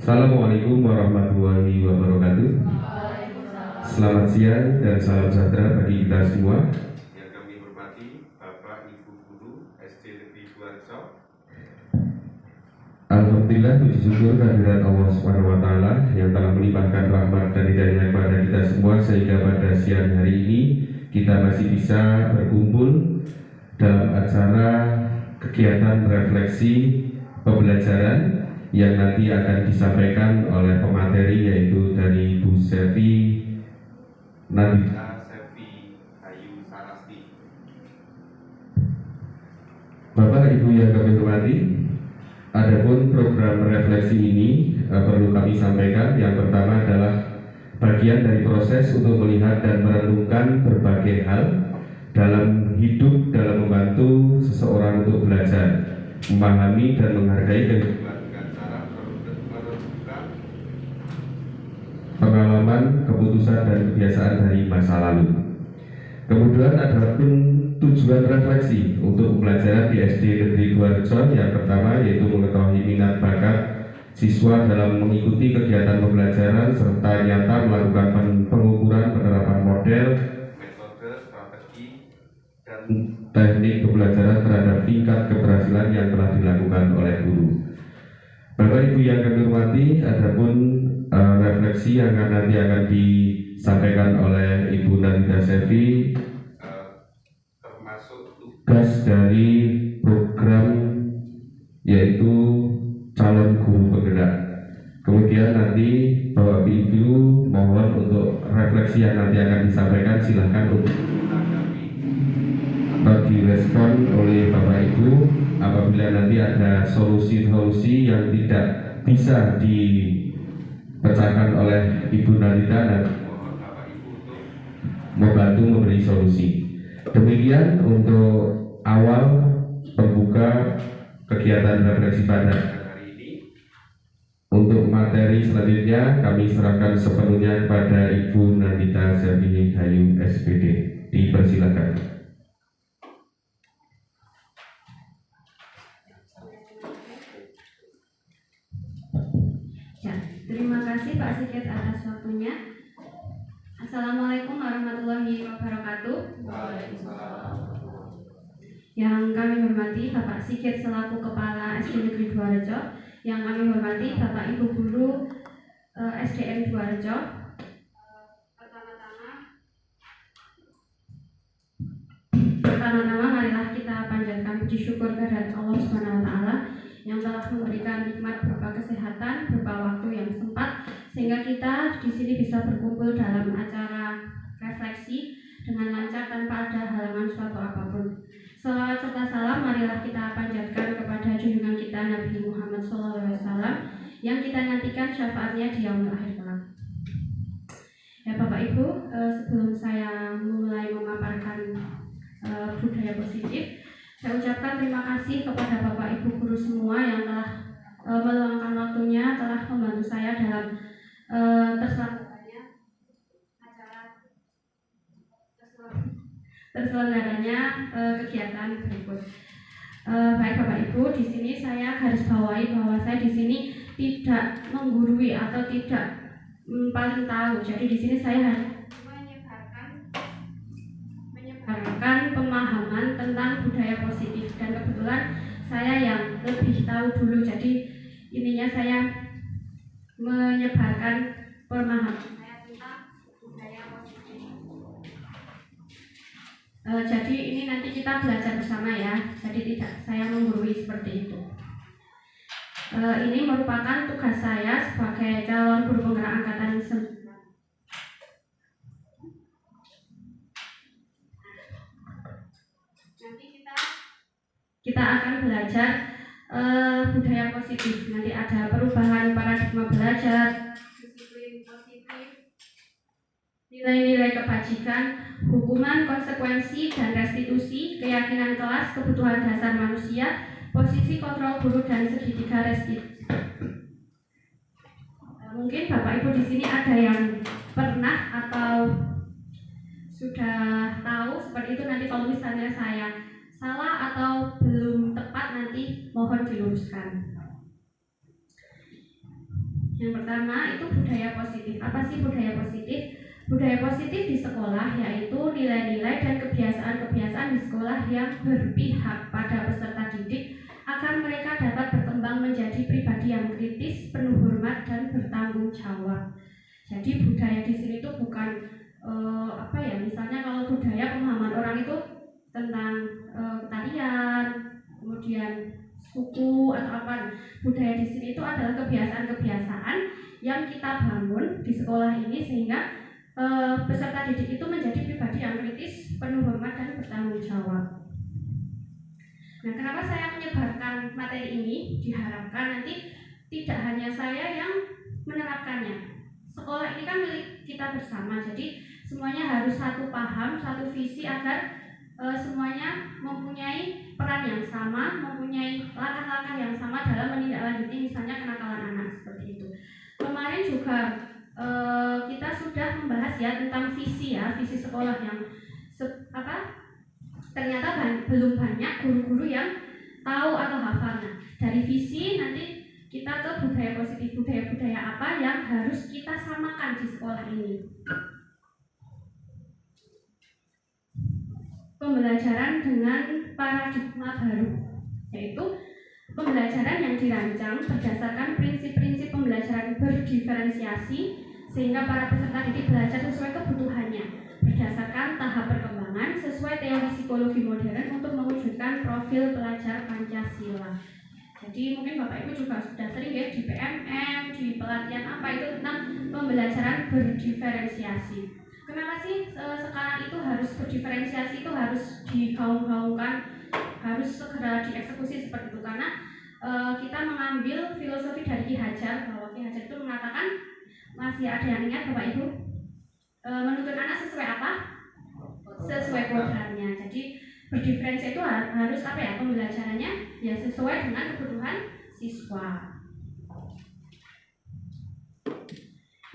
Assalamualaikum warahmatullahi wabarakatuh. Selamat siang dan salam sejahtera bagi kita semua. Yang kami hormati Bapak Ibu Guru SD Negeri Duarjo. Alhamdulillah, puji syukur kehadirat Allah SWT yang telah melimpahkan rahmat dan hidayah kepada kita semua sehingga pada siang hari ini kita masih bisa berkumpul dalam acara kegiatan refleksi pembelajaran yang nanti akan disampaikan oleh pemateri yaitu dari Bu Sevi Nabila Sevi Hayu Sarasti. Bapak Ibu yang kami hormati, adapun program refleksi ini perlu kami sampaikan. Yang pertama adalah bagian dari proses untuk melihat dan merenungkan berbagai hal dalam hidup dalam membantu seseorang untuk belajar, memahami dan menghargai kehidupan dengan cara merenungkan pengalaman, keputusan dan kebiasaan dari masa lalu. Kemudian ada pun tujuan refleksi untuk pembelajaran di SD Negeri Duarjo. Yang pertama yaitu mengetahui minat bakat siswa dalam mengikuti kegiatan pembelajaran serta nyata melakukan pengukuran penerapan model, metode, strategi, dan teknik pembelajaran terhadap tingkat keberhasilan yang telah dilakukan oleh guru. Bapak Ibu yang kami hormati, adapun refleksi yang nanti akan disampaikan oleh Ibu Nabila Sevi termasuk tugas dari program yaitu calon guru penggerak. Kemudian nanti Bapak Ibu mohon untuk refleksi yang nanti akan disampaikan silahkan untuk atau direspon oleh Bapak Ibu. Apabila nanti ada solusi-solusi yang tidak bisa dipecahkan oleh Ibu Nalita, nanti mohon Bapak Ibu untuk membantu memberi solusi. Demikian untuk awal pembuka kegiatan refleksi pada hari ini. Untuk materi selanjutnya kami serahkan sepenuhnya kepada Ibu Nalita Sevi Hayu SPD. Dipersilakan. Terima kasih Pak Sigit atas waktunya. Assalamualaikum warahmatullahi wabarakatuh. Yang kami hormati Bapak Sigit selaku Kepala SD Negeri Duarjo, yang kami hormati Bapak Ibu Guru SDN Duarjo. Pertama-tama marilah kita panjatkan puji syukur kehadirat Allah SWT yang telah memberikan nikmat berupa kesehatan, berupa waktu yang sempat, sehingga kita di sini bisa berkumpul dalam acara refleksi dengan lancar tanpa ada halangan suatu apapun. Salawat serta salam marilah kita panjatkan kepada junjungan kita Nabi Muhammad SAW yang kita nantikan syafaatnya di yaumil akhir kelak. Ya Bapak Ibu, sebelum saya mulai memaparkan budaya positif, saya ucapkan terima kasih kepada Bapak Ibu Guru semua yang telah meluangkan waktunya, telah membantu saya dalam terselenggaranya kegiatan berikut. Baik Bapak Ibu, di sini saya garis bawahi bahwa saya di sini tidak menggurui atau tidak paling tahu. Jadi di sini saya hanya menyebarkan pemahaman tentang budaya positif, dan kebetulan saya yang lebih tahu dulu. Jadi intinya saya menyebarkan pemahaman saya tentang budaya positif. Jadi ini nanti kita belajar bersama ya. Jadi tidak saya menggurui seperti itu. Ini merupakan tugas saya sebagai calon guru penggerak angkatan 9. Nanti kita akan belajar budaya positif. Nanti ada perubahan paradigma belajar, disiplin positif, nilai-nilai kebajikan, hukuman, konsekuensi dan restitusi, keyakinan kelas, kebutuhan dasar manusia, posisi kontrol guru dan segitiga restitusi. Mungkin Bapak Ibu di sini ada yang pernah atau sudah tahu seperti itu. Nanti kalau misalnya saya salah atau belum tepat nanti mohon diluruskan. Yang pertama itu budaya positif. Apa sih budaya positif? Budaya positif di sekolah yaitu nilai-nilai dan kebiasaan-kebiasaan di sekolah yang berpihak pada peserta didik agar mereka dapat berkembang menjadi pribadi yang kritis, penuh hormat dan bertanggung jawab. Jadi budaya di sini itu bukan misalnya kalau budaya pemahaman orang itu tentang tarian, kemudian suku atau apa. Budaya di sini itu adalah kebiasaan-kebiasaan yang kita bangun di sekolah ini sehingga peserta didik itu menjadi pribadi yang kritis, penuh hormat dan bertanggung jawab. Nah, kenapa saya menyebarkan materi ini? Diharapkan nanti tidak hanya saya yang menerapkannya. Sekolah ini kan milik kita bersama, jadi semuanya harus satu paham, satu visi agar semuanya mempunyai peran yang sama, mempunyai langkah-langkah yang sama dalam menindaklanjuti misalnya kenakalan anak seperti itu. Kemarin juga kita sudah membahas ya tentang visi sekolah yang ternyata belum banyak guru-guru yang tahu atau hafalnya. Dari visi nanti kita ke budaya positif, budaya-budaya apa yang harus kita samakan di sekolah ini. Pembelajaran dengan paradigma baru, yaitu pembelajaran yang dirancang berdasarkan prinsip-prinsip pembelajaran berdiferensiasi sehingga para peserta didik belajar sesuai kebutuhannya berdasarkan tahap perkembangan sesuai teori psikologi modern untuk mewujudkan profil pelajar Pancasila. Jadi mungkin Bapak Ibu juga sudah sering ya di PMM, di pelatihan apa itu tentang pembelajaran berdiferensiasi. Kenapa sih sekarang itu harus berdiferensiasi, itu harus digaung-gaungkan, harus segera dieksekusi seperti itu? Karena kita mengambil filosofi dari Ki Hajar, bahwa Ki Hajar itu mengatakan, masih ada yang ingat Bapak Ibu? Menuntut anak sesuai apa? Sesuai kodratnya. Jadi berdiferensiasi itu harus pembelajarannya ya sesuai dengan kebutuhan siswa.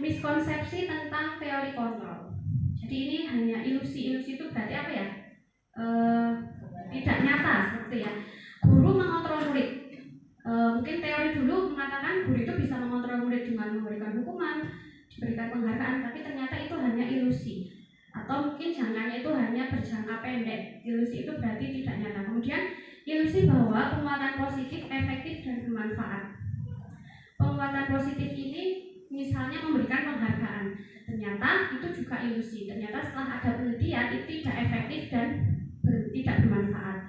Miskonsepsi tentang teori kontrol. Jadi ini hanya ilusi itu berarti tidak nyata seperti ya. Guru mengontrol murid. Mungkin teori dulu mengatakan guru itu bisa mengontrol murid dengan memberikan hukuman, diberikan penghargaan, tapi ternyata itu hanya ilusi. Atau mungkin jangkanya itu hanya berjangka pendek. Ilusi itu berarti tidak nyata. Kemudian ilusi bahwa penguatan positif efektif dan bermanfaat. Penguatan positif ini misalnya memberikan penghargaan, ternyata itu juga ilusi. Ternyata setelah ada penelitian itu tidak efektif dan tidak bermanfaat.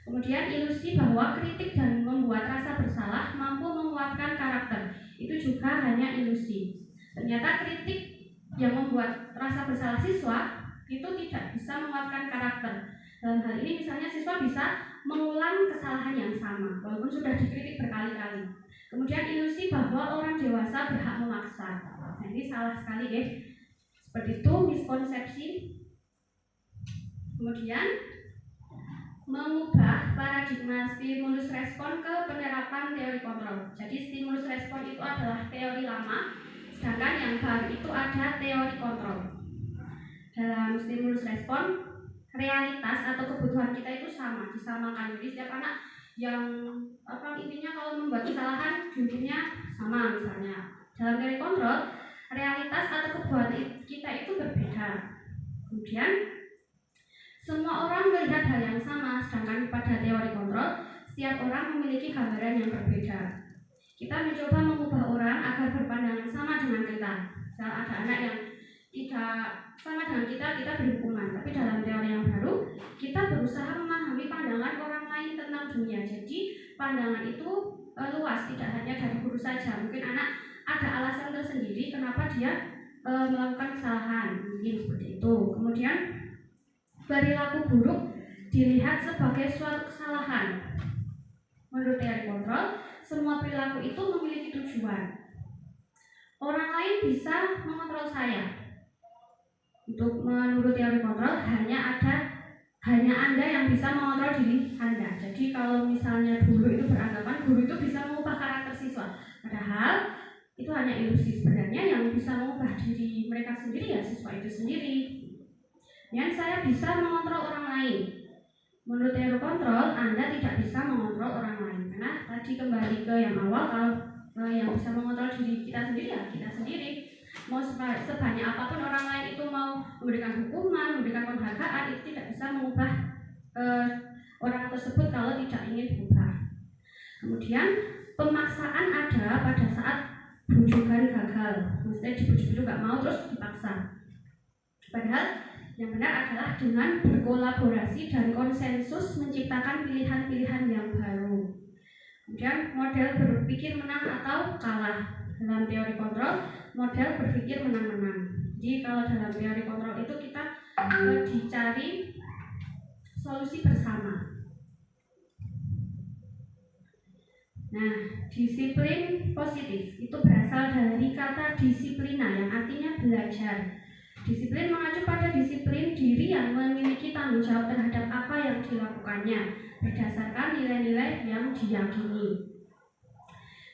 Kemudian ilusi bahwa kritik dan membuat rasa bersalah mampu menguatkan karakter, itu juga hanya ilusi. Ternyata kritik yang membuat rasa bersalah siswa itu tidak bisa menguatkan karakter. Dalam hal ini misalnya siswa bisa mengulang kesalahan yang sama walaupun sudah dikritik berkali-kali. Kemudian ilusi bahwa orang dewasa berhak memaksa. Nah, ini salah sekali ya. Seperti itu miskonsepsi. Kemudian mengubah paradigma stimulus respon ke penerapan teori kontrol. Jadi stimulus respon itu adalah teori lama, sedangkan yang baru itu ada teori kontrol. Dalam stimulus respon, realitas atau kebutuhan kita itu disamakan. Jadi setiap anak yang intinya kalau membuat kesalahan jumlahnya sama misalnya. Dalam teori kontrol, realitas atau kebutuhan kita itu berbeda. Kemudian semua orang melihat hal yang sama, sedangkan pada teori kontrol setiap orang memiliki gambaran yang berbeda. Kita mencoba mengubah orang agar berpandangan sama dengan kita. Misal ada anak yang tidak sama dengan kita beri hukuman. Tapi dalam teori yang baru, kita berusaha memahami pandangan orang lain tentang dunia. Jadi pandangan itu luas, tidak hanya dari guru saja. Mungkin anak ada alasan tersendiri kenapa dia melakukan kesalahan, mungkin seperti itu. Kemudian perilaku buruk dilihat sebagai suatu kesalahan. Menurut teori kontrol, semua perilaku itu memiliki tujuan. Orang lain bisa mengontrol saya. Untuk menurut teori kontrol hanya Anda yang bisa mengontrol diri Anda. Jadi kalau misalnya guru itu beranggapan guru itu bisa mengubah karakter siswa, padahal itu hanya ilusi. Sebenarnya yang bisa mengubah diri mereka sendiri ya siswa itu sendiri. Dan saya bisa mengontrol orang lain. Menurut teori kontrol, Anda tidak bisa mengontrol orang lain. Karena tadi kembali ke yang awal, kalau yang bisa mengontrol diri kita sendiri ya kita sendiri. Mau sebanyak apapun orang lain itu mau memberikan hukuman, memberikan penghargaan, itu tidak bisa mengubah orang tersebut kalau tidak ingin berubah. Kemudian pemaksaan ada pada saat bujukan gagal, maksudnya dibujuk itu nggak mau terus dipaksa. Padahal yang benar adalah dengan berkolaborasi dan konsensus menciptakan pilihan-pilihan yang baru. Kemudian model berpikir menang atau kalah. Dalam teori kontrol, model berpikir menang-menang. Jadi kalau dalam teori kontrol itu kita dicari solusi bersama. Nah, disiplin positif itu berasal dari kata disiplina yang artinya belajar. Disiplin mengacu pada disiplin diri yang memiliki tanggung jawab terhadap apa yang dilakukannya berdasarkan nilai-nilai yang diyakini.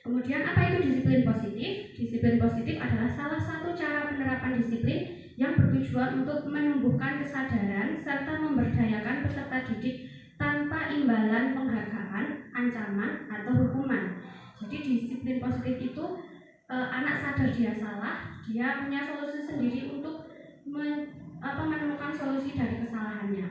Kemudian apa itu disiplin positif? Disiplin positif adalah salah satu cara penerapan disiplin yang bertujuan untuk menumbuhkan kesadaran serta memberdayakan peserta didik tanpa imbalan penghargaan, ancaman, atau hukuman. Jadi disiplin positif itu anak sadar dia salah, dia punya solusi sendiri untuk menemukan solusi dari kesalahannya.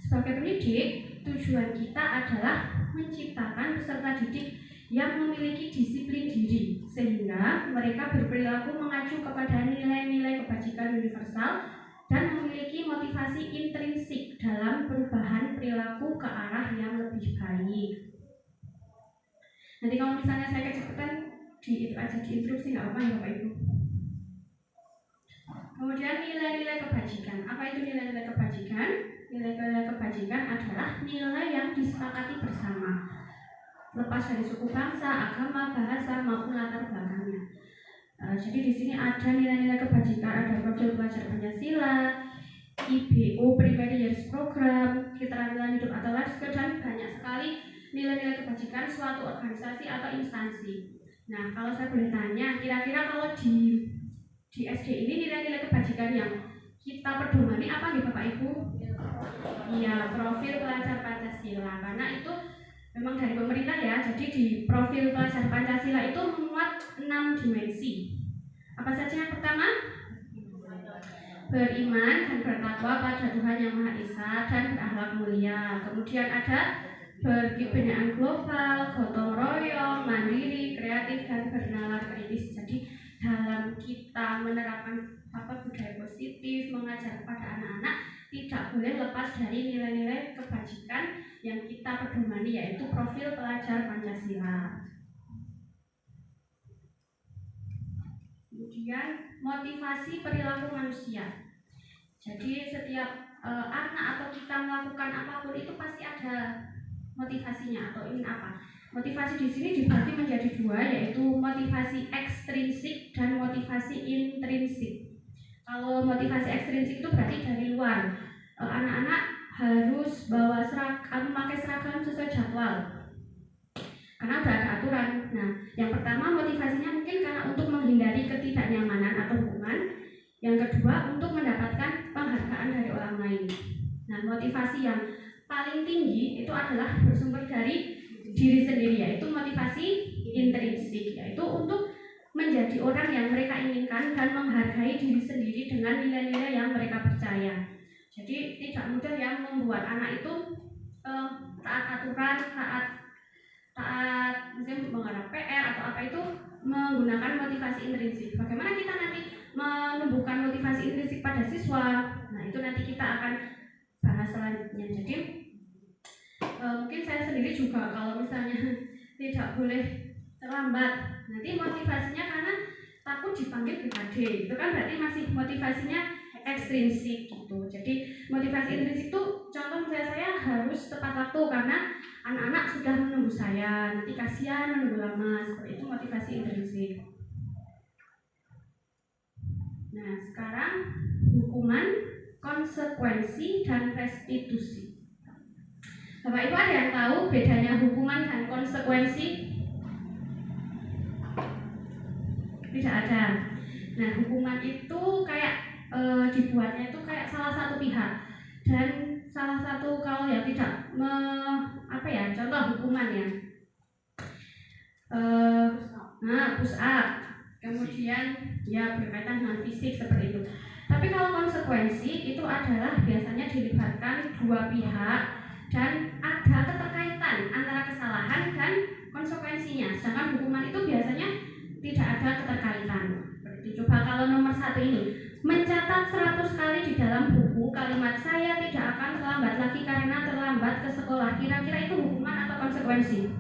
Sebagai pendidik, tujuan kita adalah menciptakan peserta didik yang memiliki disiplin diri sehingga mereka berperilaku mengacu kepada nilai-nilai kebajikan universal dan memiliki motivasi intrinsik dalam perubahan perilaku ke arah yang lebih baik. Nanti kalau misalnya saya kecepatan itu aja diinstruksi nggak apa-apa ya Bapak Ibu. Kemudian nilai-nilai kebajikan. Apa itu nilai-nilai kebajikan? Nilai-nilai kebajikan adalah nilai yang disepakati bersama, lepas dari suku bangsa, agama, bahasa maupun latar belakangnya. Jadi di sini ada nilai-nilai kebajikan, ada profil pelajar Pancasila, IBO Primary Years Program, keterampilan hidup atau life skill, dan banyak sekali nilai-nilai kebajikan suatu organisasi atau instansi. Nah, kalau saya boleh tanya, kira-kira kalau di SD ini nilai-nilai kebajikan yang kita pedomani apa nih Bapak Ibu? Iya, profil pelajar Pancasila, karena itu memang dari pemerintah ya. Jadi di profil pelajar Pancasila itu memuat 6 dimensi. Apa saja yang pertama? Beriman dan bertakwa pada Tuhan Yang Maha Esa dan berakhlak mulia. Kemudian ada berkebudayaan global, gotong royong, mandiri, kreatif, dan bernalar kritis. Jadi dalam kita menerapkan budaya positif, mengajar kepada anak-anak, tidak boleh lepas dari nilai-nilai kebajikan yang kita pedomani, yaitu profil pelajar Pancasila. Kemudian motivasi perilaku manusia. Jadi setiap anak atau kita melakukan apapun itu pasti ada motivasinya atau ingin apa. Motivasi di sini dibagi menjadi dua, yaitu motivasi ekstrinsik dan motivasi intrinsik. Kalau motivasi ekstrinsik itu berarti dari luar. Anak-anak harus bawa memakai seragam sesuai jadwal karena udah ada aturan. Nah, yang pertama motivasinya mungkin karena untuk menghindari ketidaknyamanan atau hukuman. Yang kedua untuk mendapatkan penghargaan dari orang lain. Nah, motivasi yang paling tinggi itu adalah bersumber dari diri sendiri, yaitu motivasi intrinsik, yaitu untuk menjadi orang yang mereka inginkan dan menghargai diri sendiri dengan nilai-nilai yang mereka percaya. Jadi tidak mudah yang membuat anak itu taat aturan, taat misalnya mengarah PR atau apa itu menggunakan motivasi intrinsik. Bagaimana kita nanti menumbuhkan motivasi intrinsik pada siswa? Nah, itu nanti kita akan bahas selanjutnya. Jadi mungkin saya sendiri juga kalau misalnya tidak boleh terlambat, nanti motivasinya karena takut dipanggil BKD, itu kan berarti masih motivasinya ekstrinsik gitu. Jadi motivasi intrinsik itu contoh misalnya saya harus tepat waktu karena anak-anak sudah menunggu saya, nanti kasihan menunggu lama, seperti itu motivasi intrinsik. Nah, sekarang hukuman, konsekuensi, dan restitusi. Bapak Ibu ada yang tahu bedanya hukuman dan konsekuensi? Tidak ada. Nah, hukuman itu kayak dibuatnya itu kayak salah satu pihak, dan salah satu kalau yang tidak contoh hukuman ya push up, kemudian ya berkaitan dengan fisik seperti itu. Tapi kalau konsekuensi itu adalah biasanya dilibatkan dua pihak dan ada keterkaitan antara kesalahan dan konsekuensinya. Sedangkan hukuman itu biasanya tidak ada keterkaitan. Coba kalau nomor 1 ini, mencatat 100 kali di dalam buku kalimat saya tidak akan terlambat lagi karena terlambat ke sekolah. Kira-kira itu hukuman atau konsekuensi?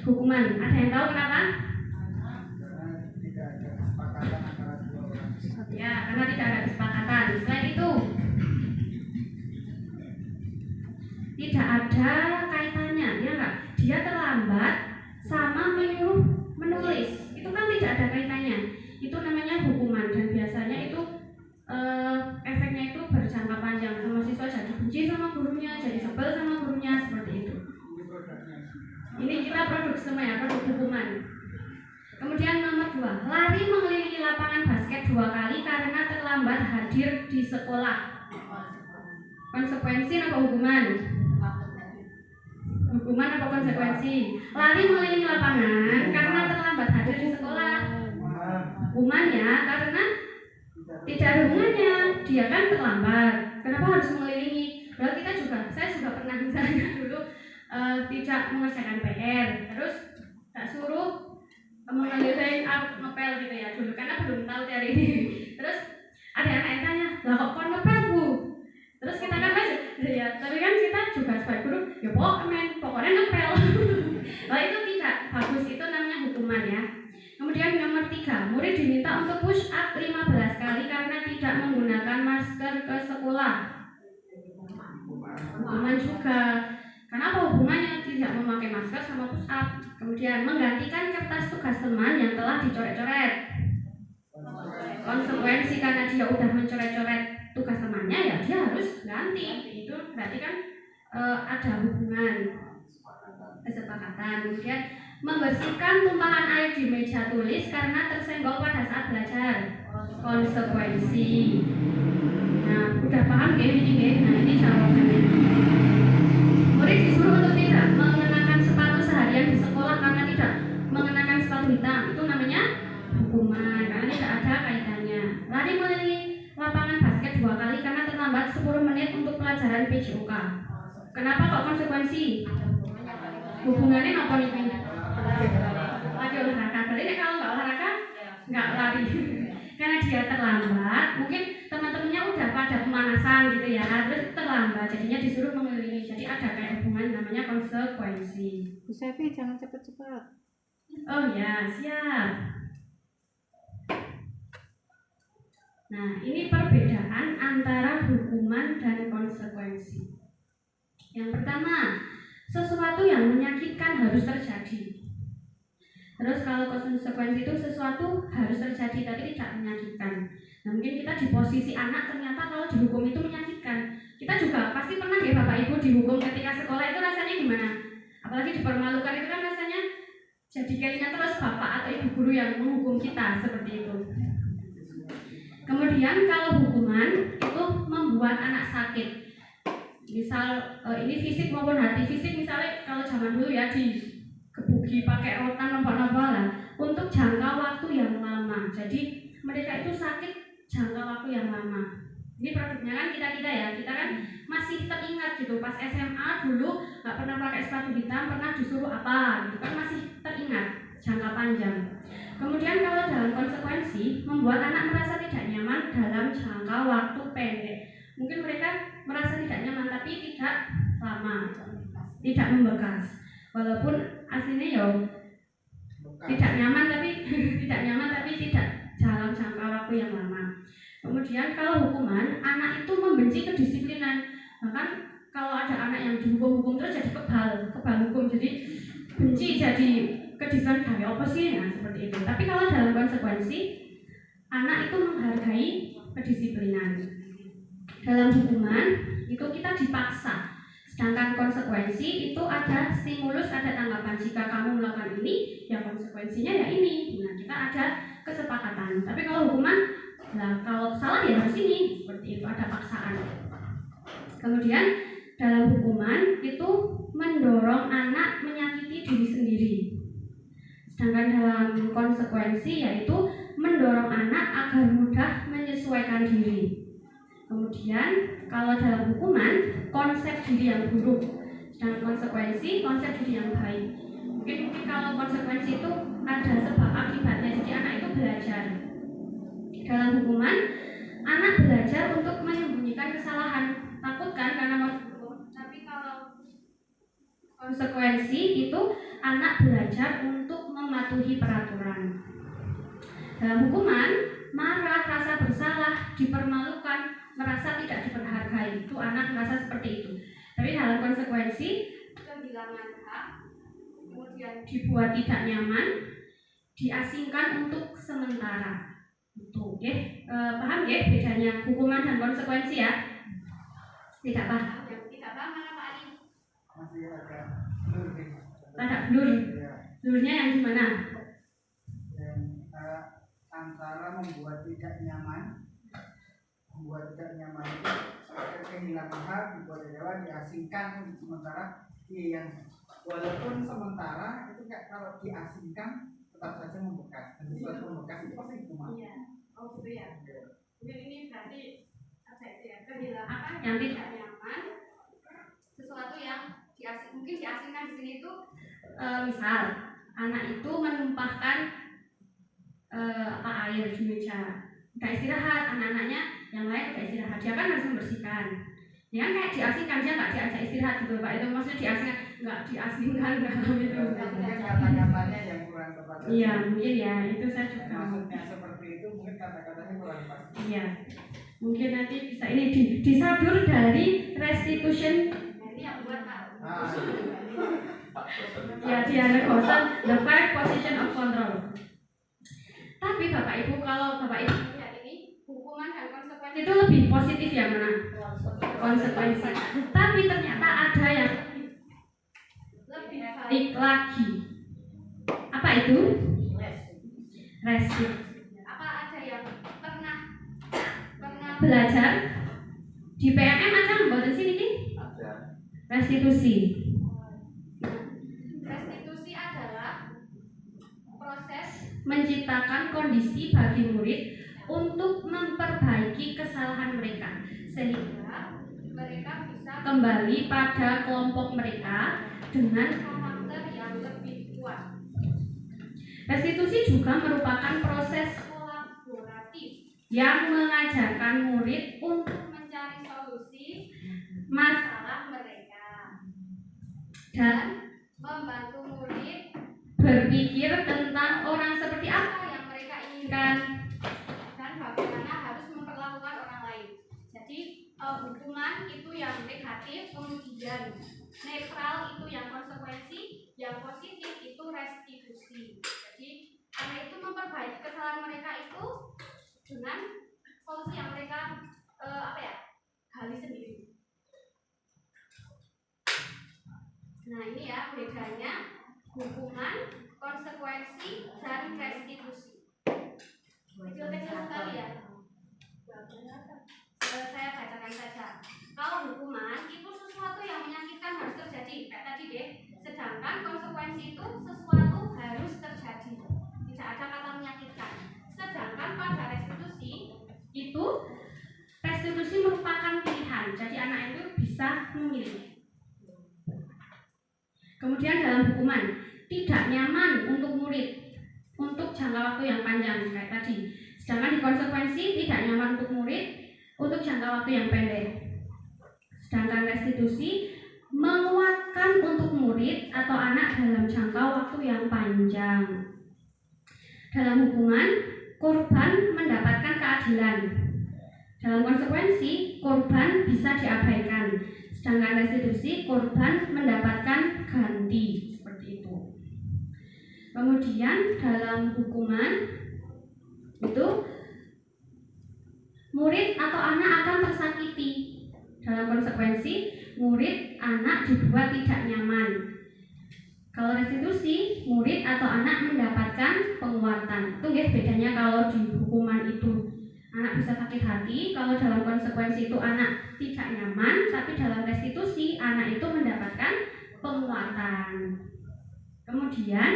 Hukuman. Ada yang tahu kenapa? Ya, karena tidak ada kesepakatan. Selain itu, tidak ada kaitannya, ya enggak? Dia terlambat sama menyuruh menulis. Itu kan tidak ada kaitannya. Itu namanya hukuman dan biasanya itu efeknya itu berjangka panjang. Sama siswa jadi benci sama gurunya, jadi sebel sama gurunya, seperti itu. Ini kita produk semua ya, produk hukuman. Kemudian nomor 2, lari mengelilingi lapangan basket 2 kali karena terlambat hadir di sekolah. Konsekuensi atau hukuman? Hukuman atau konsekuensi? Lari mengelilingi lapangan karena terlambat hadir di sekolah. Hukumannya karena tidak ada hubungannya, dia kan terlambat. Kenapa harus mengelilingi? Kalau kita juga, saya juga pernah misalnya dulu tidak mengerjakan PR, terus tak suruh mengerjain ngepel gitu ya dulu karena belum tahu teori ini. Terus ada anak yang tanya, lah kok kon ngepel bu? Terus kita kan ya, tapi kan kita juga sebagai guru, ya pokoknya ngepel. Nah itu tidak bagus, itu namanya hukuman ya. Kemudian nomor 3, murid diminta untuk push up 15 kali karena tidak menggunakan masker ke sekolah. Hukuman juga. Kenapa hubungannya tidak memakai masker sama push up? Kemudian menggantikan kertas tugas teman yang telah dicoret-coret. Konsekuensi karena dia udah mencoret-coret tugas temannya ya dia harus ganti. Itu berarti kan ada hubungan kesepakatan. Kemudian membersihkan tumpahan air di meja tulis karena tersenggol pada saat belajar. Konsekuensi. Nah, udah paham ya ini? Nah, ini jawabannya. Murid disuruh untuk tidak mengenakan sepatu seharian di sekolah karena tidak mengenakan sepatu hitam. Itu namanya hukuman karena tidak ada kaitannya. Lari mengelilingi lapangan basket 2 kali karena terlambat 10 menit untuk pelajaran PJOK. Kenapa kok konsekuensi? Hubungannya apa nih? Lagi olahraga. Berarti kalau nggak olahraga nggak lari. Karena dia terlambat, mungkin teman-temannya udah pada pemanasan gitu ya, terus terlambat, jadinya disuruh mengelilingi. Jadi ada kayak hubungan namanya konsekuensi. Bu Sevi jangan cepat-cepat. Oh ya, siap. Nah, ini perbedaan antara hukuman dan konsekuensi. Yang pertama, sesuatu yang menyakitkan harus terjadi. Terus kalau konsekuensi itu sesuatu harus terjadi tapi tidak menyakitkan. Nah mungkin kita di posisi anak ternyata kalau dihukum itu menyakitkan. Kita juga pasti pernah ya Bapak Ibu dihukum ketika sekolah itu rasanya gimana? Apalagi dipermalukan itu kan rasanya jadi kayaknya terus bapak atau ibu guru yang menghukum kita seperti itu. Kemudian kalau hukuman itu membuat anak sakit. Misal ini fisik maupun hati. Fisik misalnya kalau zaman dulu ya dikebuki pakai rotan nombak-nombak lah untuk jangka waktu yang lama. Jadi mereka itu sakit jangka waktu yang lama. Ini produknya kan kita ya, kita kan masih teringat gitu. Pas SMA dulu nggak pernah pakai sepatu hitam, pernah disuruh apa gitu kan masih teringat jangka panjang. Kemudian kalau dalam konsekuensi membuat anak merasa tidak nyaman dalam jangka waktu pendek. Mungkin mereka merasa tidak nyaman tapi tidak lama, tidak membekas. Walaupun aslinya ya tidak nyaman tapi tidak dalam jangka waktu yang lama. Kemudian kalau hukuman, anak itu membenci kedisiplinan. Bahkan kalau ada anak yang dihukum terus jadi kebal hukum, jadi benci jadi kedisiplinan kayak apa sih? Nah seperti itu. Tapi kalau dalam konsekuensi, anak itu menghargai kedisiplinan. Dalam hukuman itu kita dipaksa. Sedangkan konsekuensi itu ada stimulus, ada tanggapan. Jika kamu melakukan ini, ya konsekuensinya ya ini. Nah, kita ada kesepakatan. Tapi kalau hukuman, nah kalau salah ya harus ini. Seperti itu, ada paksaan. Kemudian dalam hukuman itu mendorong anak menyakiti diri sendiri. Sedangkan dalam konsekuensi yaitu mendorong anak agar mudah menyesuaikan diri. Kemudian kalau dalam hukuman, konsep diri yang buruk. Sedangkan konsekuensi, konsep diri yang baik. Mungkin kalau konsekuensi itu ada sebab akibatnya, jadi anak itu belajar. Dalam hukuman, anak belajar untuk menyembunyikan kesalahan, takut kan karena mau dihukum. Tapi kalau konsekuensi itu anak belajar untuk mematuhi peraturan. Dalam hukuman, marah, rasa bersalah, dipermalukan, merasa tidak dihargai, itu anak merasa seperti itu. Tapi dalam konsekuensi, kehilangan hak, kemudian dibuat tidak nyaman, diasingkan untuk sementara. Itu, paham ya bedanya hukuman dan konsekuensi ya? Tidak paham? Tidak paham mana Pak Ali? Masih agak blur. Blurnya yang gimana? Antara membuat tidak nyaman itu kehilangan hak, dibuat dewa, diasingkan sementara yang walaupun sementara itu kayak kalau diasingkan tetap saja membekas, dan sesuatu membekas itu pasti hukuman. Iya, oh gitu ya. Mungkin ini berarti apa ya, kehilangan yang tidak nyaman, sesuatu yang mungkin diasingkan di sini itu misal anak itu menumpahkan air di meja, nggak istirahat, anak-anaknya yang lain nggak istirahat, dia kan harus membersihkan. Ya kan kayak diasingkan, dia nggak diajak istirahat gitu Pak, itu maksudnya diasingkan, nggak diasingkan dalam itu. Mungkin kata-katanya yang kurang tepat. Iya mungkin ya, itu saya juga. Maksudnya seperti itu, mungkin kata-katanya kurang pas. Iya, mungkin nanti bisa ini disadur dari restitution. Ini yang buat Pak. Ya dia rekosan the five position of control. Tapi Bapak Ibu, kalau Bapak Ibu lihat ini hukuman dan konsekuensi itu lebih positif yang mana? Konsekuensi. Tapi ternyata ada yang lebih baik lagi. Apa itu? Restitusi. Apa ada yang pernah belajar di PMM ada membuat sini nih? Restitusi. Restitusi adalah proses menciptakan kondisi bagi murid untuk memperbaiki kesalahan mereka sehingga mereka bisa kembali pada kelompok mereka dengan karakter yang lebih kuat. Restitusi juga merupakan proses kolaboratif yang mengajarkan murid untuk mencari solusi masalah mereka dan membantu murid berpikir tentang orang seperti apa yang mereka inginkan dan bagaimana harus memperlakukan orang lain. Jadi hukuman itu yang negatif, kemudian netral itu yang konsekuensi, yang positif itu restitusi. Jadi karena itu memperbaiki kesalahan mereka itu dengan solusi yang mereka gali sendiri. Nah ini ya bedanya hukuman, konsekuensi, dan restitusi. Kecil-kecil sekali ya. Saya bacakan saja. Kalau hukuman itu sesuatu yang menyakitkan harus terjadi, kayak tadi deh. Sedangkan konsekuensi itu sesuatu harus terjadi, tidak ada kata menyakitkan. Sedangkan pada restitusi itu restitusi merupakan pilihan, jadi anak itu bisa memilih. Kemudian dalam hukuman tidak nyaman untuk murid untuk jangka waktu yang panjang kayak tadi. Sedangkan di konsekuensi tidak nyaman untuk murid untuk jangka waktu yang pendek. Sedangkan restitusi menguatkan untuk murid atau anak dalam jangka waktu yang panjang. Dalam hukuman, korban mendapatkan keadilan. Dalam konsekuensi, korban bisa diabaikan. Sedangkan restitusi, korban mendapatkan ganti. Seperti itu. Kemudian dalam hukuman itu murid atau anak akan tersakiti. Dalam konsekuensi, murid anak dibuat tidak nyaman. Kalau restitusi, murid atau anak mendapatkan penguatan. Itu guys bedanya kalau di hukuman itu anak bisa sakit hati, kalau dalam konsekuensi itu anak tidak nyaman, tapi dalam restitusi anak itu mendapatkan penguatan. Kemudian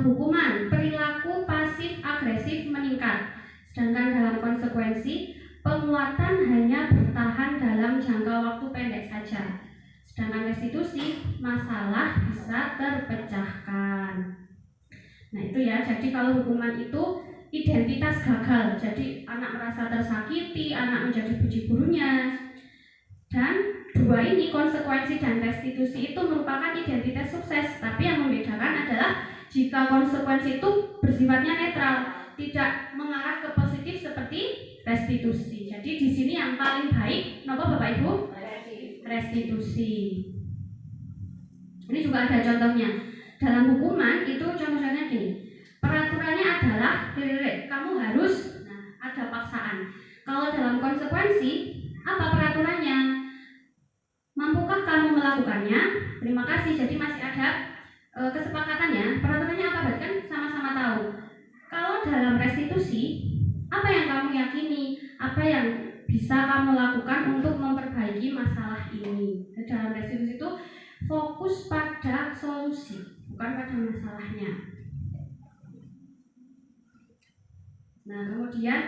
hukuman perilaku pasif agresif meningkat, sedangkan dalam konsekuensi penguatan hanya bertahan dalam jangka waktu pendek saja, sedangkan restitusi masalah bisa terpecahkan. Nah itu ya, jadi kalau hukuman itu identitas gagal, jadi anak merasa tersakiti, anak menjadi benci gurunya. Dan dua ini, konsekuensi dan restitusi, itu merupakan identitas sukses. Tapi yang membedakan adalah jika konsekuensi itu bersifatnya netral, tidak mengarah ke positif seperti restitusi. Jadi di sini yang paling baik, kenapa Bapak Ibu? Restitusi. Ini juga ada contohnya. Dalam hukuman itu contohnya gini. Peraturannya adalah kamu harus, ada paksaan. Kalau dalam konsekuensi, apa peraturannya? Mampukah kamu melakukannya? Terima kasih. Jadi masih ada kesepakatannya. Peraturannya apa? Berarti kan sama-sama tahu. Kalau dalam restitusi, apa yang kamu yakini? Apa yang bisa kamu lakukan untuk memperbaiki masalah ini? Dalam restitusi itu fokus pada solusi, bukan pada masalahnya. Nah, kemudian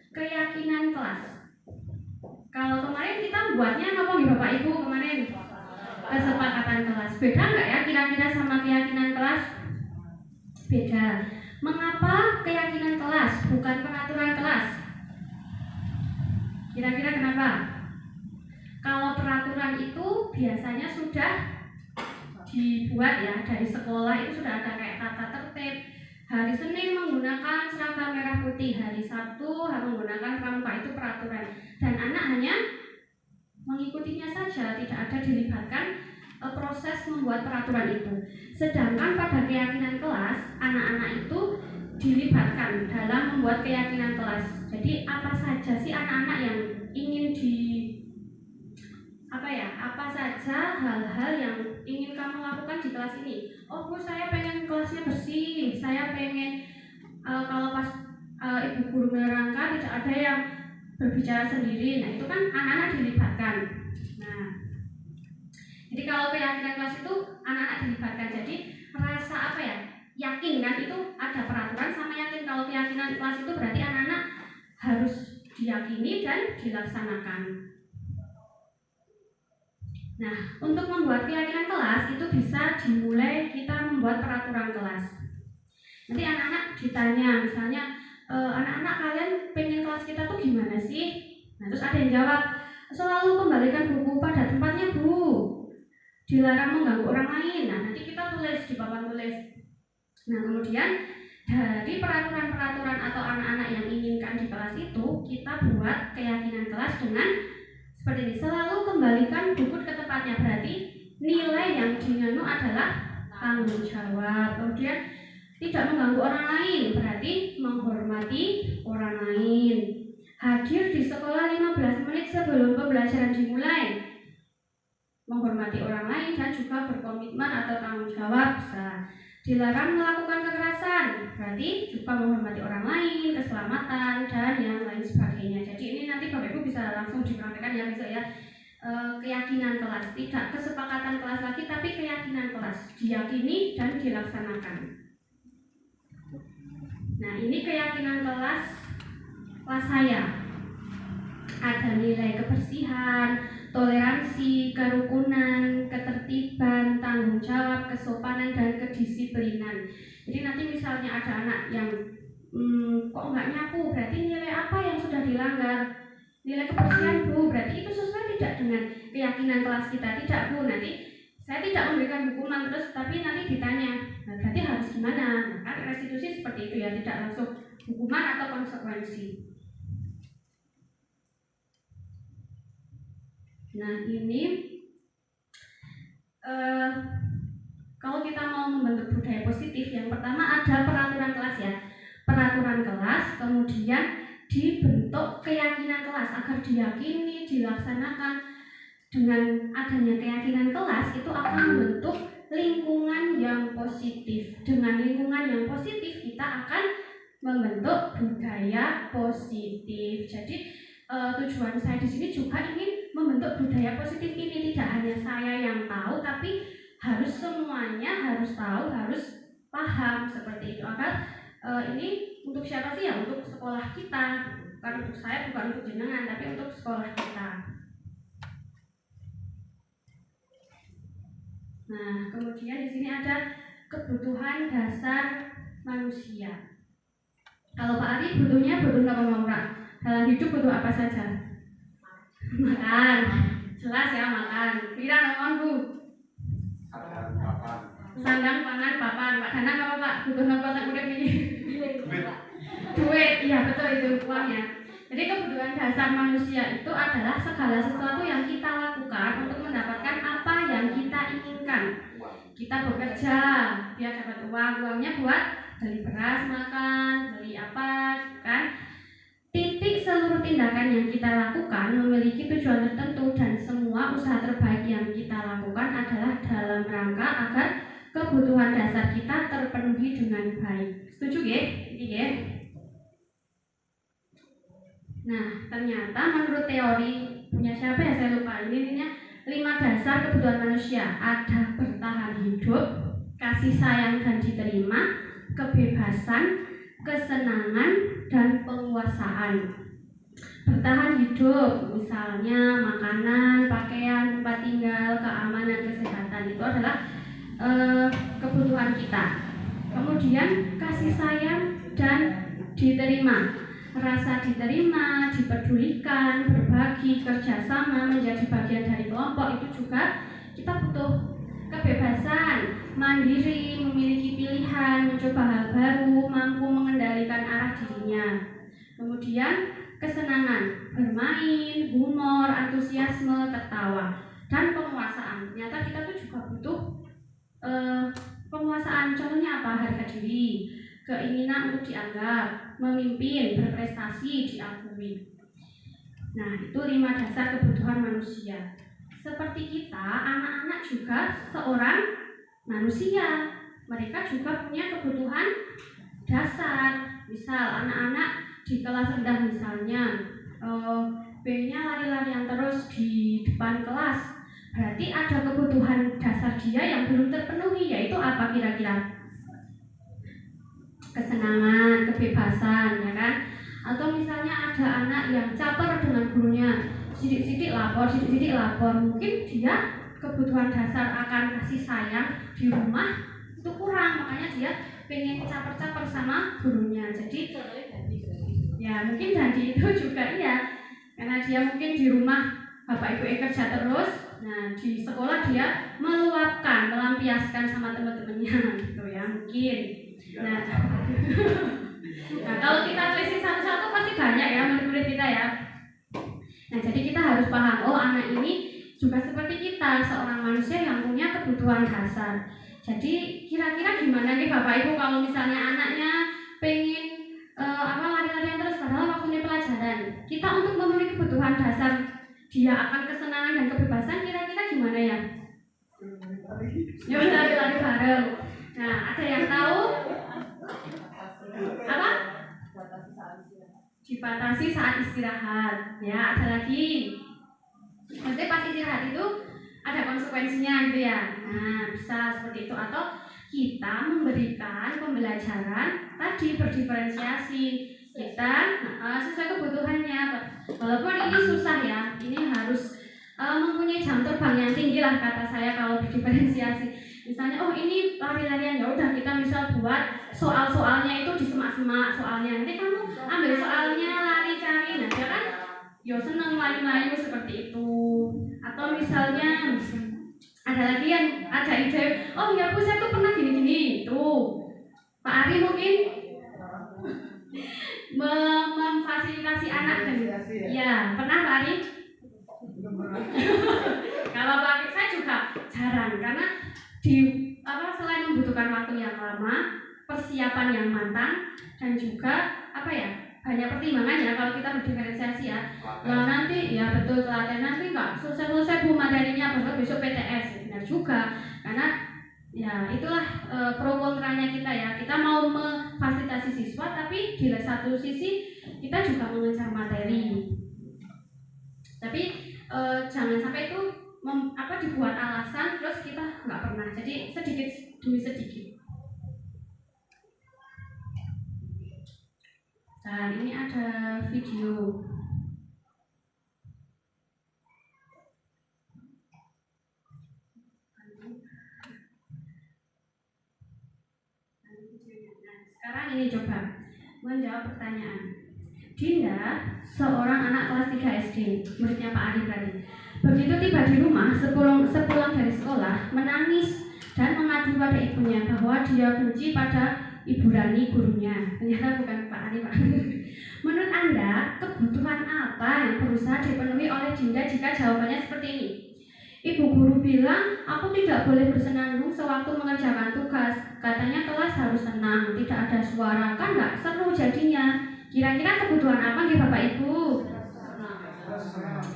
keyakinan kelas. Kalau kemarin kita buatnya apa nih Bapak Ibu kemarin? Kesepakatan kelas. Beda nggak ya kira-kira sama keyakinan kelas? Beda. Mengapa keyakinan kelas bukan peraturan kelas? Kira-kira kenapa? Kalau peraturan itu biasanya sudah dibuat ya dari sekolah, itu sudah ada kayak tata tertib. Hari Senin menggunakan seragam merah putih, hari Sabtu menggunakan pramuka, itu peraturan. Dan anak hanya mengikutinya saja, tidak ada dilibatkan proses membuat peraturan itu. Sedangkan pada keyakinan kelas, anak-anak itu dilibatkan dalam membuat keyakinan kelas. Jadi apa saja sih anak-anak yang ingin apa saja hal-hal yang ingin kamu lakukan di kelas ini? Oh Bu, saya pengen kelasnya bersih, saya pengen kalau pas ibu guru menerangkan tidak ada yang berbicara sendiri. Nah itu kan anak-anak dilibatkan. Nah jadi kalau keyakinan kelas itu anak-anak dilibatkan. Jadi rasa yakin kan, itu ada peraturan sama yakin. Kalau keyakinan kelas itu berarti anak-anak harus diyakini dan dilaksanakan. Nah, untuk membuat keyakinan kelas itu bisa dimulai kita membuat peraturan kelas. Nanti anak-anak ditanya, misalnya anak-anak kalian pengen kelas kita tuh gimana sih? Nah, terus ada yang jawab, selalu kembalikan buku pada tempatnya Bu, dilarang mengganggu orang lain. Nah, nanti kita tulis di papan tulis. Nah, kemudian dari peraturan-peraturan atau anak-anak yang inginkan di kelas itu, kita buat keyakinan kelas dengan seperti ini, selalu kembalikan buku ke tempatnya. Berarti nilai yang dinyanu adalah tanggung jawab. Kemudian tidak mengganggu orang lain, berarti menghormati orang lain. Hadir di sekolah 15 menit sebelum pembelajaran dimulai, menghormati orang lain dan juga berkomitmen atau tanggung jawab. Dilarang melakukan kekerasan, berarti juga menghormati orang lain, keselamatan, dan yang lain sebagainya. Jadi ini nanti Bapak Ibu bisa langsung dipraktikkan ya besok ya. Keyakinan kelas, tidak kesepakatan kelas lagi, tapi keyakinan kelas, diyakini dan dilaksanakan. Nah ini keyakinan kelas saya. Ada nilai kebersihan, toleransi, kerukunan, ketertiban, tanggung jawab, kesopanan, dan kedisiplinan. Jadi nanti misalnya ada anak yang kok nggak nyapu, berarti nilai apa yang sudah dilanggar? Nilai kebersihan Bu, berarti itu sesuai tidak dengan keyakinan kelas kita? Tidak Bu, nanti saya tidak memberikan hukuman terus, tapi nanti ditanya, nah, berarti harus gimana? Nah, kan restitusi seperti itu ya, tidak langsung hukuman atau konsekuensi. Nah ini kalau kita mau membentuk budaya positif, yang pertama ada peraturan kelas ya. Peraturan kelas, kemudian dibentuk keyakinan kelas agar diyakini, dilaksanakan. Dengan adanya keyakinan kelas itu akan membentuk lingkungan yang positif. Dengan lingkungan yang positif kita akan membentuk budaya positif. Jadi tujuan saya di sini juga ingin membentuk budaya positif ini. Tidak hanya saya yang tahu, tapi harus semuanya harus tahu, harus paham seperti itu. Agar ini untuk siapa sih ya? Untuk sekolah kita, bukan untuk saya, bukan untuk jenengan, tapi untuk sekolah kita. Nah, kemudian di sini ada kebutuhan dasar manusia. Kalau Pak Ari butuh apa? Dalam hidup butuh apa saja? Makan. Jelas ya, makan. Kira nomor Bu. Sandang, pangan, papan. Pak Danang apa Pak? Butuh nopo tak urip iki? Duit. Iya, betul itu uangnya. Jadi kebutuhan dasar manusia itu adalah segala sesuatu yang kita lakukan untuk mendapatkan apa yang kita inginkan. Kita bekerja biar dapat uang, uangnya buat beli beras, makan, beli apa, kan? Titik seluruh tindakan yang kita lakukan memiliki tujuan tertentu dan semua usaha terbaik yang kita lakukan adalah dalam rangka agar kebutuhan dasar kita terpenuhi dengan baik. Setuju ya? Iya. Nah, ternyata menurut teori punya siapa ya saya lupa, ini 5 dasar kebutuhan manusia. Ada bertahan hidup, kasih sayang dan diterima, kebebasan, kesenangan, dan penguasaan. Bertahan hidup, misalnya makanan, pakaian, tempat tinggal, keamanan, kesehatan, itu adalah kebutuhan kita. Kemudian kasih sayang dan diterima, rasa diterima, dipedulikan, berbagi, kerjasama, menjadi bagian dari kelompok, itu juga kita butuh. Kebebasan, mandiri, memiliki pilihan, mencoba hal baru, mampu mengendalikan arah dirinya. Kemudian kesenangan, bermain, humor, antusiasme, tertawa, dan penguasaan. Ternyata kita tuh juga butuh penguasaan. Contohnya apa? Harga diri, keinginan untuk dianggap, memimpin, berprestasi, diakui. Nah, itu 5 dasar kebutuhan manusia. Seperti kita, anak-anak juga seorang manusia. Mereka juga punya kebutuhan dasar. Misal anak-anak di kelas rendah misalnya, B-nya lari-larian terus di depan kelas. Berarti ada kebutuhan dasar dia yang belum terpenuhi, yaitu apa kira-kira? Kesenangan, kebebasan, ya kan? Atau misalnya ada anak yang caper dengan gurunya, sidik-sidik lapor, mungkin dia kebutuhan dasar akan kasih sayang di rumah itu kurang, makanya dia pengen caper-caper sama gurunya. Jadi ya mungkin jadi itu juga iya, karena dia mungkin di rumah bapak ibu kerja terus, nah di sekolah dia meluapkan, melampiaskan sama teman-temannya gitu ya mungkin. Nah kalau kita tracing satu-satu pasti banyak ya murid-murid kita ya. Nah, jadi kita harus paham, oh anak ini juga seperti kita, seorang manusia yang punya kebutuhan dasar. Jadi kira-kira gimana nih Bapak Ibu kalau misalnya anaknya pengen lari-larian terus padahal waktunya pelajaran. Kita untuk memenuhi kebutuhan dasar dia akan kesenangan dan kebebasan, kira-kira gimana ya? Yuk lari-lari bareng. Nah, ada yang tahu? Apa? Dibatasi saat istirahat. Ya, ada lagi. Maksudnya pas istirahat itu ada konsekuensinya gitu ya. Nah, bisa seperti itu. Atau kita memberikan pembelajaran tadi berdiferensiasi. Kita sesuai kebutuhannya. Walaupun ini susah ya, ini harus mempunyai jam terbang yang tinggi lah kata saya kalau berdiferensiasi. Misalnya, oh ini lari-larian, ya udah kita misal buat soal-soalnya itu di semak-semak soalnya. Nanti kamu ambil soalnya, lari cari, nah dia kan yo seneng layu-layu seperti itu. Atau misalnya ada lagi yang ada ide, oh ya Bu saya tuh pernah gini-gini itu. Pak Ari mungkin memfasilitasi anak dan ya pernah Pak Ari? Kalau Pak Ari saya juga jarang karena selain membutuhkan waktu yang lama, persiapan yang matang, dan juga banyak pertimbangan ya kalau kita berdiferensiasi ya. Nah nanti ya betul telaten nanti nggak selesai Bu materinya besok PTS, benar juga karena ya itulah pro kontranya kita ya. Kita mau memfasilitasi siswa tapi di satu sisi kita juga mengejar materi. Tapi jangan sampai itu dibuat alasan terus kita nggak pernah. Jadi sedikit demi sedikit. Dan ini ada video. Nah, sekarang ini coba menjawab pertanyaan. Dinda, seorang anak kelas 3 SD, muridnya Pak Ari tadi. Begitu tiba di rumah, sepulang dari sekolah, menangis dan mengadu pada ibunya bahwa dia benci pada Ibu Rani gurunya. Ternyata bukan Pak Ari, Pak. Menurut Anda, kebutuhan apa yang berusaha dipenuhi oleh Dinda jika jawabannya seperti ini? Ibu guru bilang, aku tidak boleh bersenandung sewaktu mengerjakan tugas. Katanya kelas harus tenang, tidak ada suara. Kan nggak seru jadinya. Kira-kira kebutuhan apa nih Bapak Ibu?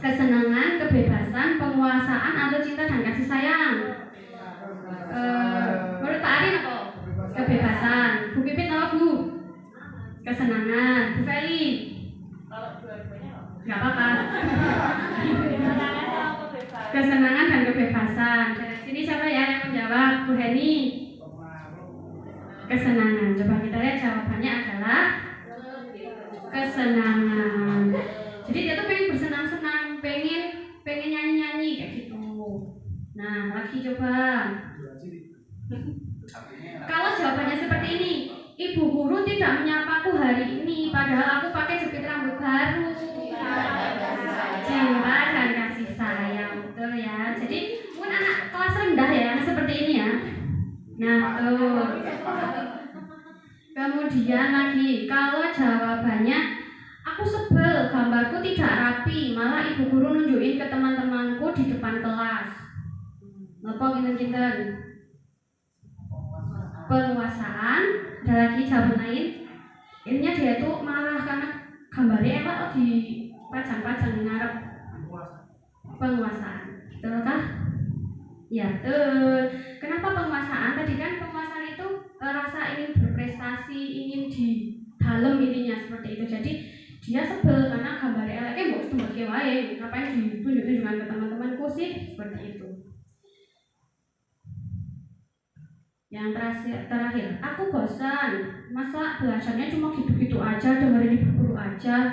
Kesenangan, kebebasan, penguasaan, atau cinta dan kasih sayang? Menurut Pak Ari apa? Kebebasan. Bu Pipit apa Bu? Kesenangan. Bu Feli? Gak apa-apa. Kesenangan dan kebebasan. Dari sini siapa ya yang menjawab? Bu Heni? Kesenangan. Coba kita lihat jawabannya adalah kesenangan. Jadi dia tuh pengen bersenang-senang, pengen nyanyi-nyanyi kayak gitu. Nah, lagi coba. Kalau jawabannya seperti ini, Ibu guru tidak menyapaku hari ini, padahal aku pakai jepit rambut baru. Cinta dan kasih sayang, betul ya. Jadi mungkin anak kelas rendah ya, yang seperti ini ya. Nah, tuh. Kemudian lagi, kalau jawabannya aku sebel, gambarku tidak rapi, malah ibu guru nunjukin ke teman-temanku di depan kelas. Napa kinten-kinten? Penguasaan. Ada lagi jawaban lain. Intinya dia tuh marah karena gambarnya kok dipajang-pajang ngarep. Penguasaan. Betul kah? Ya, betul. Kenapa penguasaan? Tadi kan penguasaan itu rasa ingin berprestasi, ingin di dalam intinya seperti itu. Jadi dia sebel karena gambarnya eleknya mbok tembake wae. Ngapain ditunjuk-tunjukkan ke teman-temanku sih? Seperti itu. Yang terakhir, aku bosan. Masa belajarnya cuma gitu-gitu aja, dengerin ibu guru aja.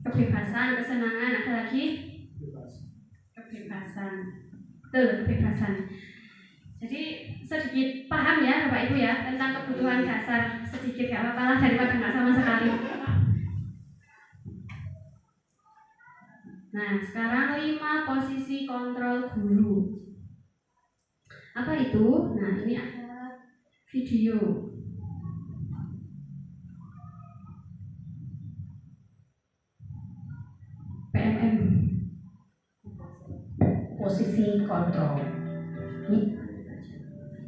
Kebebasan, kesenangan, ada lagi? Kebebasan. Betul, kebebasan. Jadi sedikit paham ya Bapak Ibu ya tentang kebutuhan dasar, sedikit gak apa-apa lah daripada nggak sama sekali. Nah, sekarang 5 posisi kontrol guru. Apa itu? Nah, ini ada video. PMM. Posisi kontrol.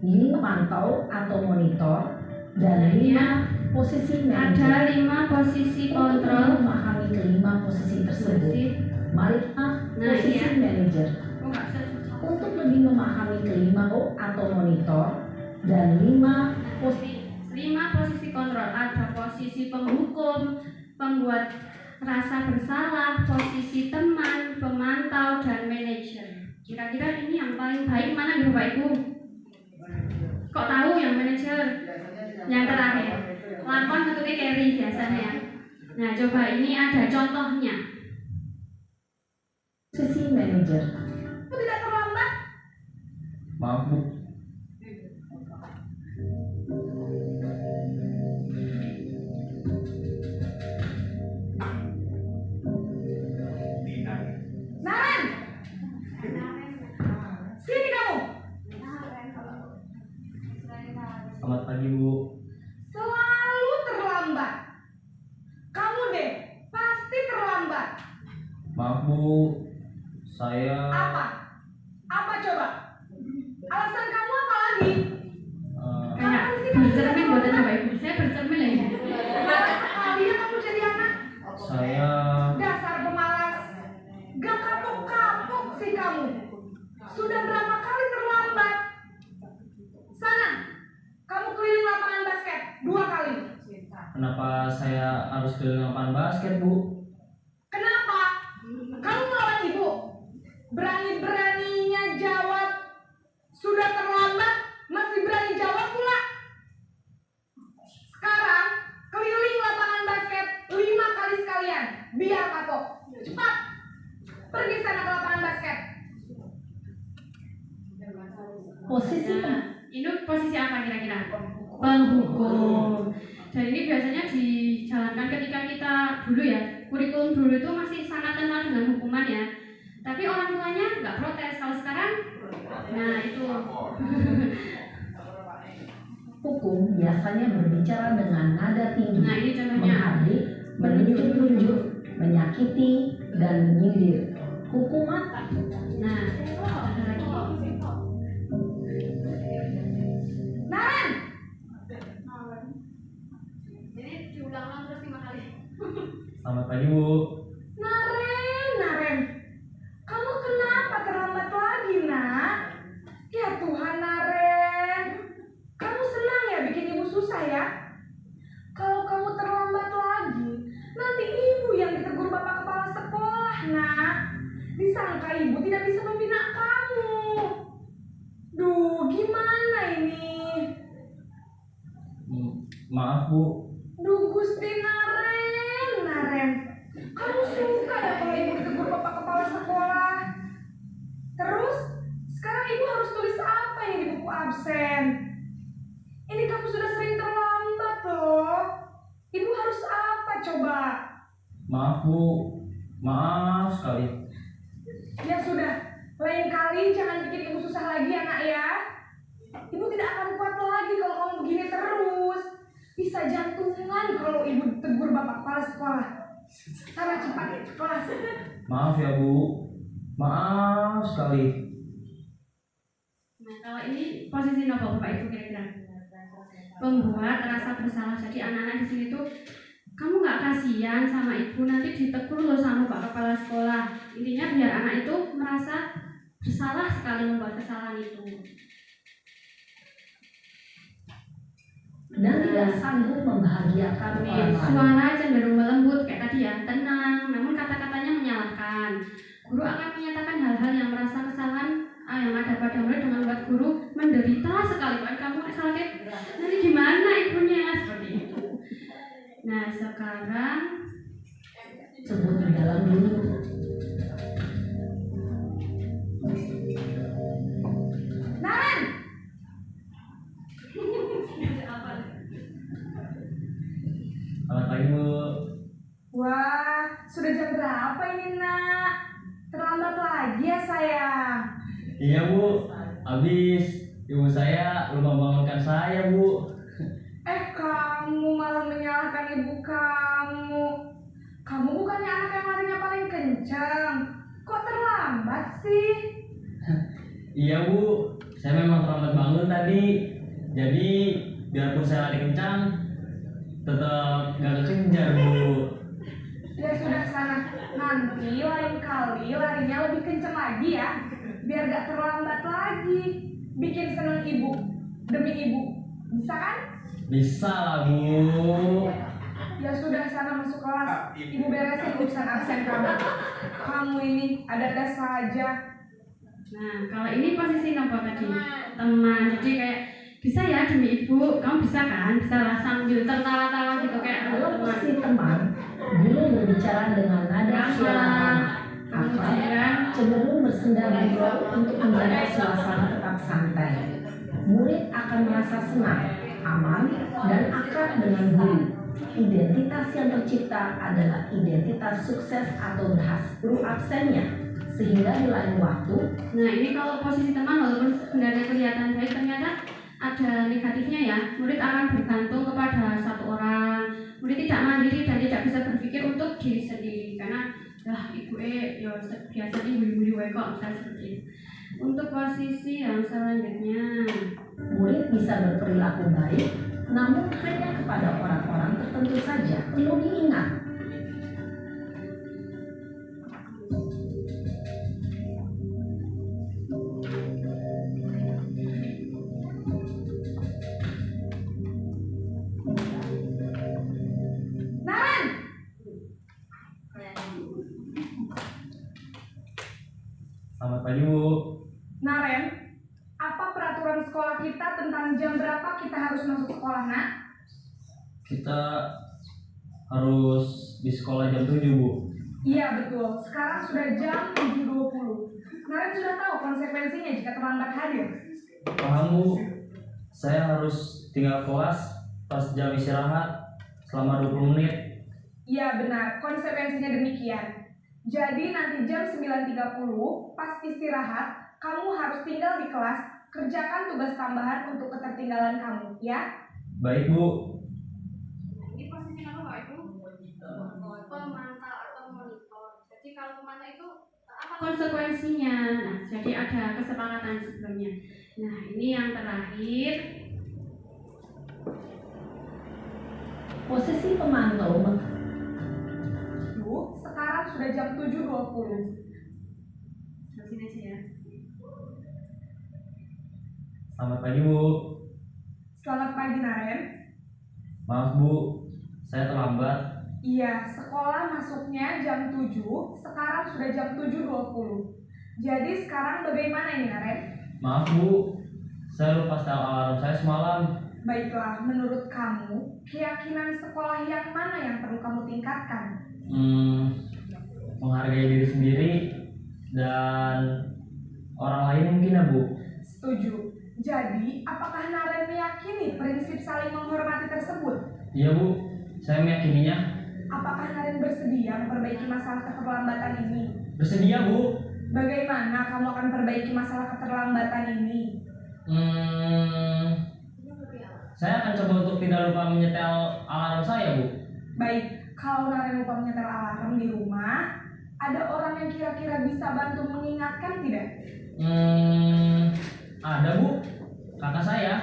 Ini memantau atau monitor dan 5 posisi manajer. Ada 5 posisi kontrol. Memahami kelima posisi tersebut. Mari posisi manajer. Untuk lebih memahami kelima atau monitor dan 5 posisi kontrol, ada posisi penghukum, pembuat rasa bersalah, posisi teman, pemantau, dan manajer. Kira-kira ini yang paling baik mana nih Bapak Ibu? Kok tahu yang manajer? Yang terakhir. Lakon metode carry biasanya. Nah, coba ini ada contohnya. Posisi manajer. Tidak terlambat. Maaf Bu. Naren, sini kamu. Selamat pagi Bu. Selalu terlambat. Kamu deh, pasti terlambat. Maaf Bu, saya Apa? Apa coba? Alasan kamu apa lagi? Kayak bercermin buat Bapak Ibu. Saya bercermin lagi. Malas sekali ya kamu jadi anak. saya Dasar pemalas. Gak kapok-kapok sih kamu. Sudah berapa kali terlambat? Sana, kamu keliling lapangan basket 2 kali. kenapa saya harus ke lapangan basket Bu? Kenapa? Kamu melawan ibu? Berani-beraninya jawab sudah terlambat, masih berani jawab pula. Sekarang Posisi Ini posisi apa kira-kira? Penghukum. Dan ini biasanya dijalankan ketika kita dulu ya, kurikulum dulu itu masih sangat kental dengan hukuman ya. Tapi orang tuanya nggak protes. Kalau sekarang, nah itu. hukum biasanya berbicara dengan nada tinggi, Nah ini contohnya. menghardik, menunjuk-nunjuk, menyakiti, dan menyindir. Hukuman Nah, ada lagi. Naren, Ini diulang-ulang terus 5 kali. Selamat pagi Bu. Naren, kamu kenapa terlambat lagi, nak? Ya Tuhan, Naren, kamu senang ya bikin ibu susah ya? Kalau kamu terlambat lagi, nanti ibu yang ditegur bapak kepala sekolah, nak. Disangka ibu tidak bisa membina kamu. Duh, gimana ini? Maaf Bu. Duh, Gusti Naren, kamu suka ya kalau ibu ditegur bapak kepala sekolah? Terus, sekarang ibu harus tulis apa yang di buku absen? Ini kamu sudah sering terlambat loh. Ibu harus apa coba? Maaf Bu. Maaf sekali. Ya sudah, lain kali jangan bikin ibu susah lagi ya nak ya. Ibu tidak akan kuat lagi kalau kamu begini terus. Bisa jantungan kalau ibu tegur bapak kepala sekolah. Sana cepat ke kelas. Maaf ya Bu. Maaf sekali. Nah, kalau ini posisi nopo Bapak Ibu kira-kira? Membuat rasa bersalah. Jadi anak-anak di sini tuh kamu nggak kasihan sama ibu, nanti ditegur loh sama Pak Kepala Sekolah. Intinya biar anak itu merasa bersalah sekali membuat kesalahan itu. dan tidak sanggup membahagiakan Nih, orang lain. suara cenderung melembut kayak tadi ya, tenang, namun kata-katanya menyalahkan. Guru akan menyatakan hal-hal yang merasa kesalahan yang ada pada murid dengan membuat guru menderita sekali. Kan kamu salah nanti gimana ibunya seperti itu. Nah sekarang Sebut di dalam dulu. Naren, Selamat pagi Bu. wah sudah jam berapa ini nak? Terlambat lagi ya sayang. Iya Bu. Habis ibu saya lupa bangunkan saya Bu. Kamu malah menyalahkan ibu kamu. Kamu bukannya anak yang larinya paling kencang. Kok terlambat sih? Iya Bu. Saya memang terlambat bangun tadi. Jadi biarpun saya lari kencang, tetap gak kekejar Bu. Ya sudah sana. Nanti lain kali larinya lebih kencang lagi ya. Biar gak terlambat lagi. Bikin seneng ibu. Demi ibu. Bisa kan? Bisa lah Bu. Ya sudah sana masuk kelas. Ibu beresin urusan absen kamu. Kamu ini ada-ada saja. nah kalau ini posisi nopo tadi teman. Jadi kayak bisa ya demi ibu, kamu bisa kan? Bisa lah sambil tertawa-tawa gitu kayak Kalau teman. posisi teman, guru berbicara dengan nada suara atau Kemudian cenderung bersenda gurau untuk menjaga suasana tetap santai. Murid akan merasa senang, aman, dan akrab dengan guru. Identitas yang tercipta adalah identitas sukses atau berhasil absennya, sehingga di lain waktu Nah ini kalau posisi teman walaupun sebenarnya kelihatan baik, ternyata ada negatifnya ya. Murid akan bergantung kepada satu orang. Murid tidak mandiri dan tidak bisa berpikir untuk diri sendiri karena ibu ya biasa ibu-ibu kok misalnya seperti itu. Untuk posisi yang selanjutnya, murid bisa berperilaku baik, namun hanya kepada orang-orang tertentu saja. Perlu diingat, Naren, Selamat pagi Bu. Naren, apa peraturan sekolah kita tentang jam berapa kita harus masuk sekolah, nak? Kita harus di sekolah jam 7 Bu. Iya betul, sekarang sudah jam 7.20. Naren sudah tahu konsekuensinya jika terlambat hadir. Paham Bu, saya harus tinggal kelas pas jam istirahat selama 20 menit. Iya benar, konsekuensinya demikian. Jadi nanti jam 9.30 pas istirahat, kamu harus tinggal di kelas, kerjakan tugas tambahan untuk ketertinggalan kamu, ya? Baik Bu. Ini posisi apa Pak Ibu? Pemantau atau monitor. Jadi kalau pemantau itu apa konsekuensinya? Nah, jadi ada kesepakatan sebelumnya. Nah, ini yang terakhir. Posisi pemantau Bu, sekarang sudah jam 7.20. Sini aja ya. Selamat pagi Bu. Selamat pagi Naren. Maaf Bu, saya terlambat. Iya, sekolah masuknya jam 7, sekarang sudah jam 7.20. Jadi sekarang bagaimana ini Naren? Maaf Bu, saya lupa setel alarm saya semalam. Baiklah, menurut kamu, keyakinan sekolah yang mana yang perlu kamu tingkatkan? Menghargai diri sendiri dan orang lain mungkin ya Bu. Setuju. Jadi, apakah Naren meyakini prinsip saling menghormati tersebut? Iya Bu, saya meyakininya. Apakah Naren bersedia memperbaiki masalah keterlambatan ini? Bersedia Bu. Bagaimana kamu akan perbaiki masalah keterlambatan ini? Saya akan coba untuk tidak lupa menyetel alarm saya Bu. Baik, kalau Naren lupa menyetel alarm di rumah, ada orang yang kira-kira bisa bantu mengingatkan tidak? Ada Bu, kakak saya,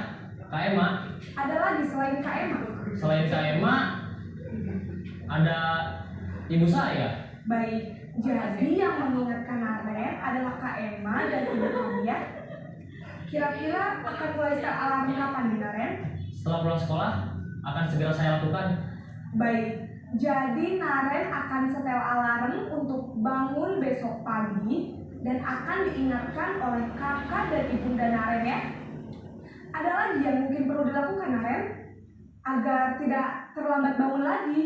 Kak Emma. Ada lagi selain Kak Emma? Selain Kak Emma, ada ibu saya. Baik, jadi yang mengingatkan Naren adalah Kak Emma dan ibu kamu ya? Kira-kira akan mulai setel alarm kapan nih Naren? Setelah pulang sekolah, akan segera saya lakukan. Baik, jadi Naren akan setel alarm untuk bangun besok pagi dan akan diingatkan oleh kakak dan ibunda Naren ya. Ada lagi yang mungkin perlu dilakukan Naren agar tidak terlambat bangun lagi?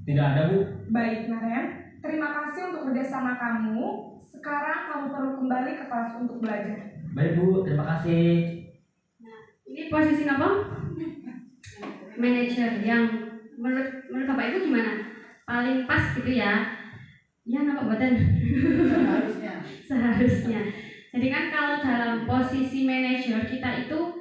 Tidak ada Bu. Baik Naren, terima kasih untuk kerjasama kamu. Sekarang kamu perlu kembali ke kelas untuk belajar. Baik Bu, terima kasih. Ini posisi apa? Manajer yang menurut Bapak Ibu gimana? Paling pas gitu ya? Ya nampak badan. Seharusnya. Jadi kan kalau dalam posisi manajer kita itu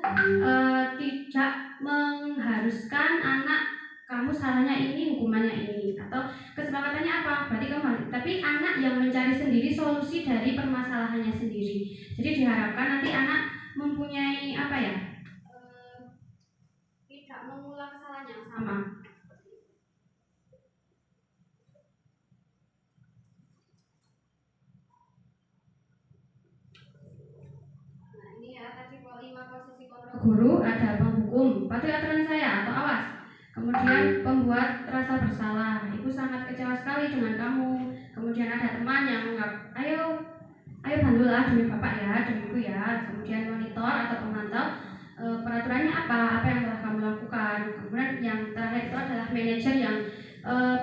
tidak mengharuskan anak kamu salahnya ini, hukumannya ini, atau kesepakatannya apa? Berarti kamu, tapi anak yang mencari sendiri solusi dari permasalahannya sendiri. Jadi diharapkan nanti anak mempunyai apa ya? Tidak mengulang kesalahan yang sama. Nah ini ya tadi 5 posisi kontrol guru, ada penghukum, patuhi aturan saya atau awas. Kemudian pembuat rasa bersalah, ibu sangat kecewa sekali dengan kamu. Kemudian ada teman yang menganggap, ayo bantulah demi bapak ya, demi ibu ya. Kemudian monitor atau pemantau, peraturannya apa yang telah kamu lakukan. Kemudian yang terakhir itu adalah manajer yang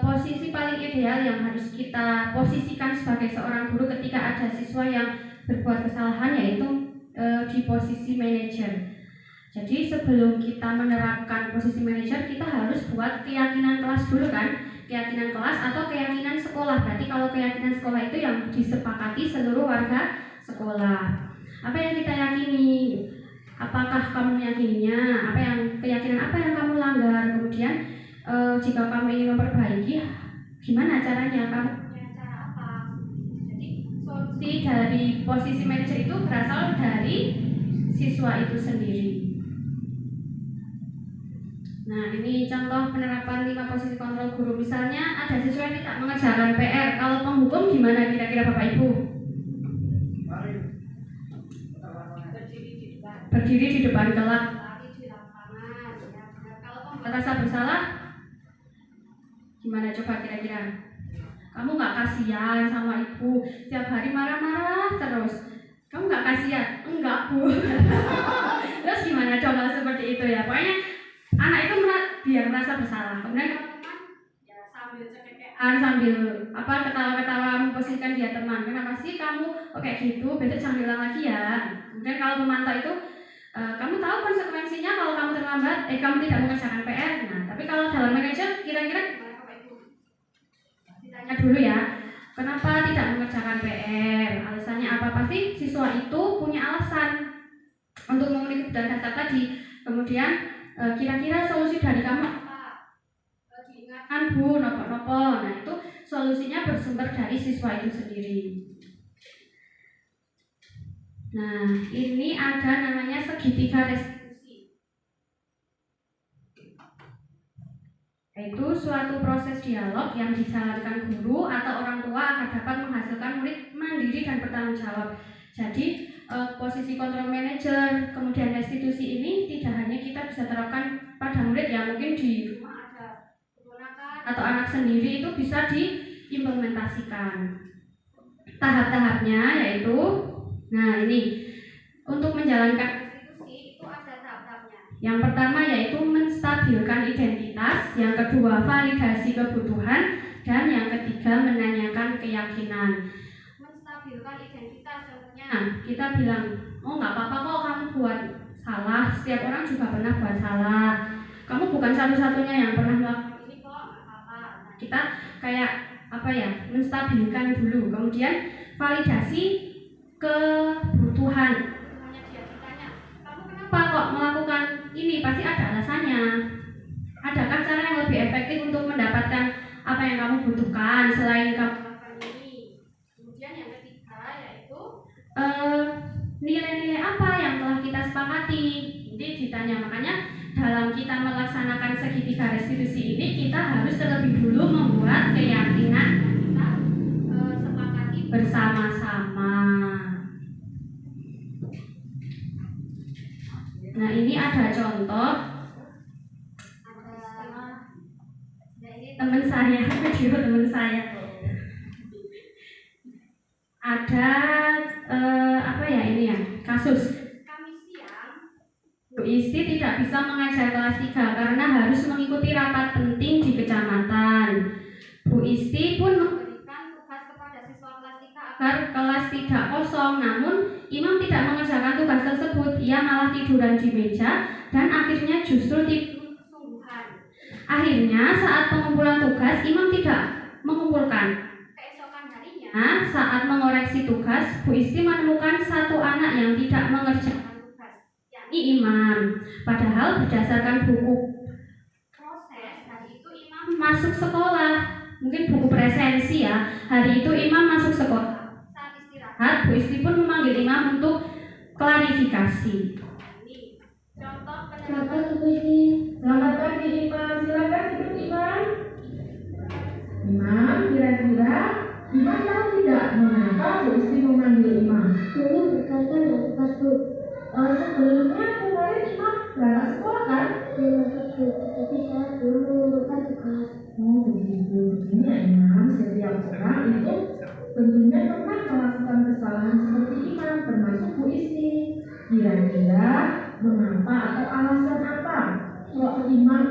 posisi paling ideal yang harus kita posisikan sebagai seorang guru ketika ada siswa yang berbuat kesalahan, yaitu di posisi manajer. Jadi sebelum kita menerapkan posisi manajer, kita harus buat keyakinan kelas dulu kan, keyakinan kelas atau keyakinan sekolah. Berarti kalau keyakinan sekolah itu yang disepakati seluruh warga sekolah. Apa yang kita yakini? Apakah kamu meyakininya? Keyakinan apa yang kamu langgar? Kemudian jika kamu ingin memperbaiki, gimana caranya? Kamu punya cara apa? Jadi solusi dari posisi manajer itu berasal dari siswa itu sendiri. Nah, ini contoh penerapan 5 posisi kontrol guru. Misalnya ada siswa yang tidak mengerjakan PR. Kalau penghukum gimana kira-kira Bapak Ibu? Berdiri di depan kelas. Di lapangan. Ya. Kalau pembuat rasa bersalah, gimana coba kira-kira? Kamu nggak kasihan sama ibu? Setiap hari marah-marah terus. Kamu nggak kasihan? Enggak Bu. Terus gimana coba seperti itu ya? Pokoknya anak itu biar merasa bersalah. Kemudian teman-teman ya sambil cekek sambil ketawa-ketawa memposisikan dia teman. Kenapa sih kamu kayak gitu? Besok jangan bilang lagi ya. Kemudian kalau pemantau itu kamu tahu konsekuensinya kalau kamu terlambat, kamu tidak mengerjakan PR. Nah, tapi kalau dalam manajer kira-kira gimana Bapak Ibu? Ditanya dulu ya, kenapa tidak mengerjakan PR? Alasannya apa? Pasti siswa itu punya alasan untuk memenuhi kebutuhan dasar tadi. Kemudian kira-kira solusi dari kamu apa? Diingatkan Bu, nopo-nopo. Nah, itu solusinya bersumber dari siswa itu sendiri. Nah, ini ada namanya segitiga restitusi. Yaitu suatu proses dialog yang dijalankan guru atau orang tua agar dapat menghasilkan murid mandiri dan bertanggung jawab. Jadi, posisi control manager, kemudian restitusi ini tidak hanya kita bisa terapkan pada murid yang mungkin di rumah ada keponakan atau anak sendiri, itu bisa diimplementasikan. Tahap-tahapnya yaitu, nah ini untuk menjalankan restitusi itu ada tahap-tahapnya. Yang pertama yaitu menstabilkan identitas, yang kedua validasi kebutuhan, dan yang ketiga menanyakan keyakinan. Menstabilkan identitas, contohnya kita bilang, oh nggak apa-apa kok kamu buat salah, setiap orang juga pernah buat salah, kamu bukan satu-satunya yang pernah melakukan ini kok, nggak apa-apa. Nah, kita kayak menstabilkan dulu. Kemudian validasi kebutuhan. Hanya dia ditanya, kamu kenapa kok melakukan ini? Pasti ada alasannya. Adakah cara yang lebih efektif untuk mendapatkan apa yang kamu butuhkan selain kamu melakukan ini? Kemudian yang ketiga yaitu nilai-nilai apa yang telah kita sepakati. Jadi ditanya, makanya dalam kita melaksanakan segitiga restitusi ini kita harus terlebih dulu membuat keyakinan yang kita sepakati bersama-sama. Nah, ini ada contoh. Ini teman saya, video teman saya. Ada kasus. Kami siang, Bu Isti tidak bisa mengajar kelas 3 karena harus mengikuti rapat penting di kecamatan. Bu Isti pun memberikan tugas kepada siswa kelas 3 agar kelas tidak kosong, namun Imam tidak mengerjakan tugas tersebut. Ia malah tiduran di meja dan akhirnya justru tidur kesungguhan. Akhirnya saat pengumpulan tugas, Imam tidak mengumpulkan. Keesokan harinya, saat mengoreksi tugas, Bu Isti menemukan satu anak yang tidak mengerjakan tugas, yakni Imam. Padahal berdasarkan buku proses, hari itu Imam masuk sekolah. Mungkin buku presensi ya. Hari itu Imam masuk sekolah. Saat istirahat, Bu Isti pun memanggil Imam untuk klarifikasi. Ini contoh penjelasan Bu Isti. Selamat pagi Imam, silakan duduk Imam. Imam, kira-kira Imam tahu tidak mengapa Bu Isti memanggil Imam? Ini berkaitan dengan tugas Bu. Sebelumnya kemarin Imam berangkat sekolah kan? Tapi saya belum mengumpulkan tugas. Oh begitu, begini ya Imam, setiap orang itu tentunya pernah melakukan kesalahan seperti Imam, termasuk Bu Isti. Kira-kira mengapa atau alasan apa kalau Imam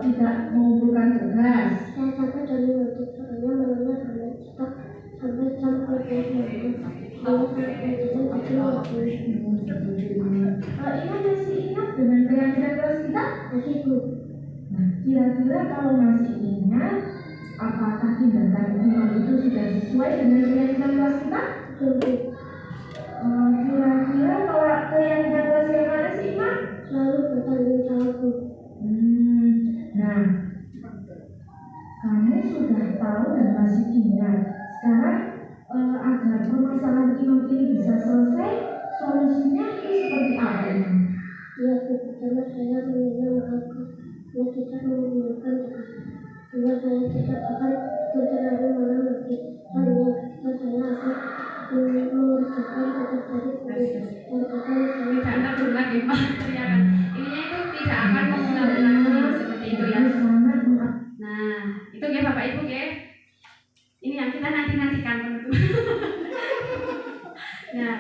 tidak mengumpulkan tugas? Saya sampai dari waktu soalnya malamnya sampai jam kerja Imam masih ingat dengan keyakinan kelas kita? masih Bu. Nah, kira-kira kalau masih ingat, apakah tindakan Imam itu sudah sesuai dengan keyakinan kelas kita? Kira-kira kalau keyakinan kelas yang mana sih Imam? Selalu bertanggung jawab Bu. Nah, kamu sudah tahu dan masih ingat. Sekarang agar permasalahan Imam ini bisa selesai, solusinya itu seperti apa Imam? Ya Bu, pertama saya meminta maaf karena tidak mengumpulkan tugas. Kedua, saya tidak akan terlalu malam lagi. Dan yang ketiga, saya akan mengerjakan tugas dari guru. Dan Tidak akan berulang lagi, Pak. Teriakan. Ininya itu tidak akan mengulang lagi seperti itu ya. Nah, itu ya Bapak Ibu ya. Ini yang kita nantikan teman-teman. Nah,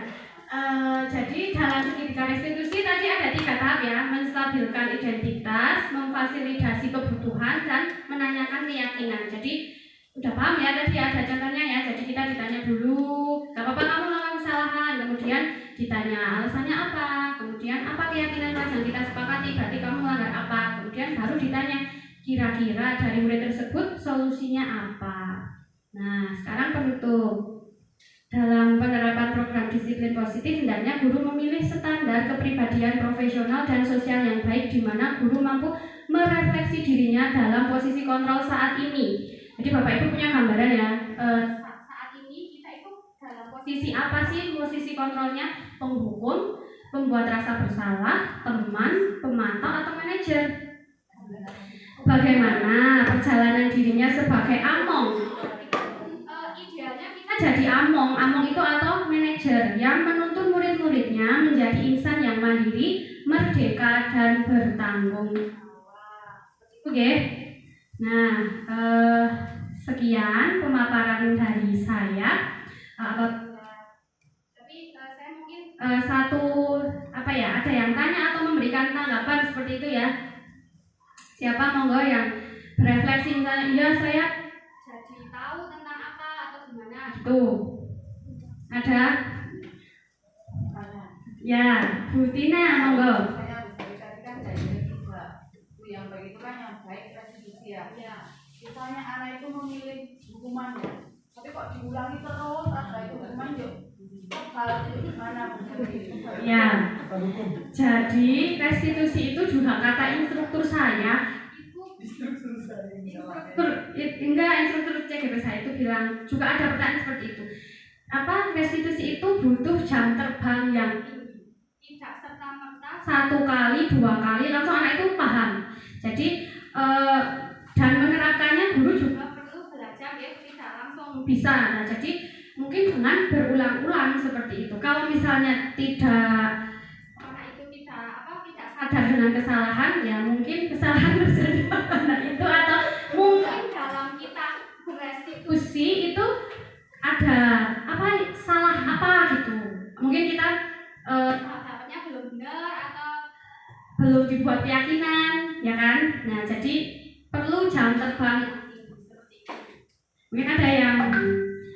jadi dalam segitiga restitusi tadi ada 3 tahap ya: menstabilkan identitas, memfasilitasi kebutuhan, dan menanyakan keyakinan. Jadi Udah paham ya tadi ada contohnya ya. Jadi kita ditanya dulu, gak apa-apa kamu melakukan kesalahan, kemudian ditanya alasannya apa, kemudian apa keyakinan kelas yang kita sepakati, berarti kamu melanggar apa, kemudian baru ditanya kira-kira dari murid tersebut solusinya apa. Nah, sekarang penutup. Dalam penerapan program disiplin positif, hendaknya guru memilih standar kepribadian profesional dan sosial yang baik, di mana guru mampu merefleksi dirinya dalam posisi kontrol saat ini. Jadi Bapak Ibu punya gambaran ya, saat ini kita itu dalam posisi apa sih? Posisi kontrolnya penghukum, pembuat rasa bersalah, teman, pemantau, atau manajer. Bagaimana perjalanan dirinya sebagai among? Idealnya kita jadi among itu atau manajer yang menuntun murid-muridnya menjadi insan yang mandiri, merdeka, dan bertanggung jawab. Oke. Nah, sekian pemaparan dari saya. Tapi saya mungkin ada yang tanya atau memberikan tanggapan seperti itu ya. Siapa monggo yang berefleksi misalnya, iya saya jadi tahu tentang apa atau gimana gitu. Ada? Ya, Bu Tina monggo. Saya tadi kan dari yang baik itu kan yang baik restitusi ya. Misalnya anak itu memilih hukumannya, tapi kok diulangi terus ada itu hukuman yuk. Hal itu gimana? Ya, jadi restitusi itu juga kata instruktur saya. Instruktur CGP saya itu bilang juga ada pertanyaan seperti itu. Apa restitusi itu butuh jam terbang yang tidak serta-merta satu kali, dua kali langsung anak itu paham. Jadi dan menerapkannya guru juga perlu belajar ya, tidak langsung bisa. Nah, jadi mungkin dengan berulang-ulang seperti itu. Kalau misalnya anak itu tidak sadar dengan kesalahan, ya mungkin kesalahan terjadi anak itu, atau mungkin dalam kita berestitusi itu ada salah apa gitu. Mungkin kita tahap-tahapnya belum benar atau belum dibuat keyakinan, ya kan? Nah, jadi perlu jam terbang seperti itu. Mungkin ada yang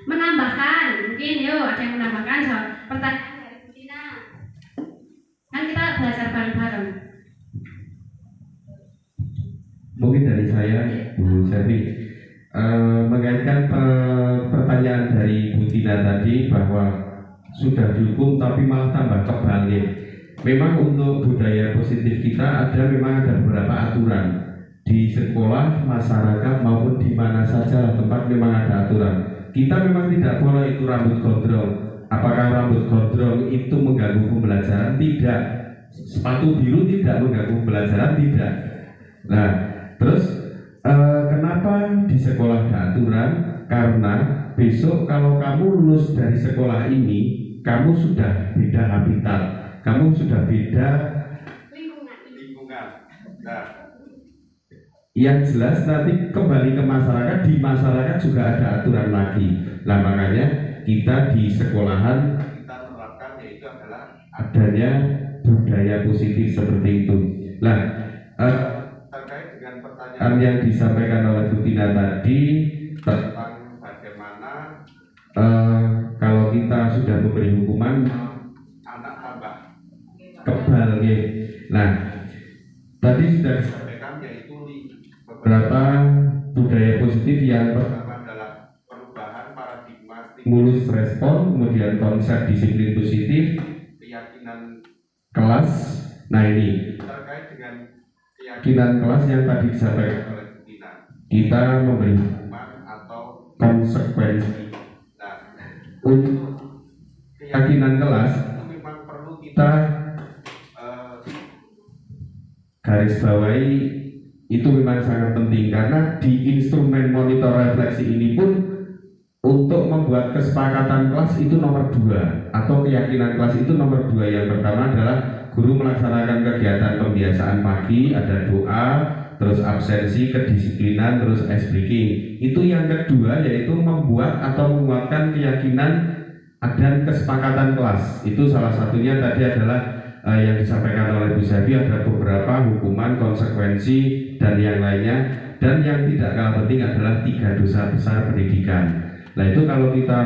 menambahkan, ada yang menambahkan jawab pertanyaan dari Bu Tina. Kan kita belajar bareng-bareng. Mungkin dari saya, Bu Selvi, mengaitkan pertanyaan dari Bu Tina tadi bahwa sudah dihukum tapi malah tambah kebalik. Memang untuk budaya positif kita memang ada beberapa aturan di sekolah, masyarakat maupun di mana saja tempat memang ada aturan. Kita memang tidak boleh itu rambut gondrong. Apakah rambut gondrong itu mengganggu pembelajaran? Tidak. Sepatu biru tidak mengganggu pembelajaran? Tidak. Nah, terus kenapa di sekolah ada aturan? Karena besok kalau kamu lulus dari sekolah ini, kamu sudah beda habitat, kamu sudah beda lingkungan. Nah, yang jelas nanti kembali ke masyarakat, di masyarakat juga ada aturan lagi. Nah, makanya kita di sekolahan kita menerapkan yaitu adalah adanya budaya positif seperti itu. Nah, terkait dengan pertanyaan yang disampaikan oleh Bu Tina tadi tentang bagaimana kalau kita sudah memberi hukuman anak tambah kebal gitu. Nah, tadi sudah disampaikan yaitu beberapa budaya positif. Yang pertama adalah perubahan paradigma stimulus respon, kemudian konsep disiplin positif, keyakinan kelas. Nah, ini terkait dengan keyakinan kelas yang tadi disampaikan oleh Bu Tina. Kita memberi hukuman atau konsekuensi. Nah, untuk keyakinan kelas itu memang perlu kita garis bawahi. Itu memang sangat penting karena di instrumen monitor refleksi ini pun untuk membuat kesepakatan kelas itu nomor 2 atau keyakinan kelas itu nomor 2. Yang pertama adalah guru melaksanakan kegiatan pembiasaan pagi, ada doa, terus absensi, kedisiplinan, terus ice breaking. Itu yang kedua, yaitu membuat atau menguatkan keyakinan dan kesepakatan kelas. Itu salah satunya tadi adalah yang disampaikan oleh Bu Selvi ada beberapa hukuman, konsekuensi dan yang lainnya, dan yang tidak kalah penting adalah 3 dosa besar pendidikan. Nah itu kalau kita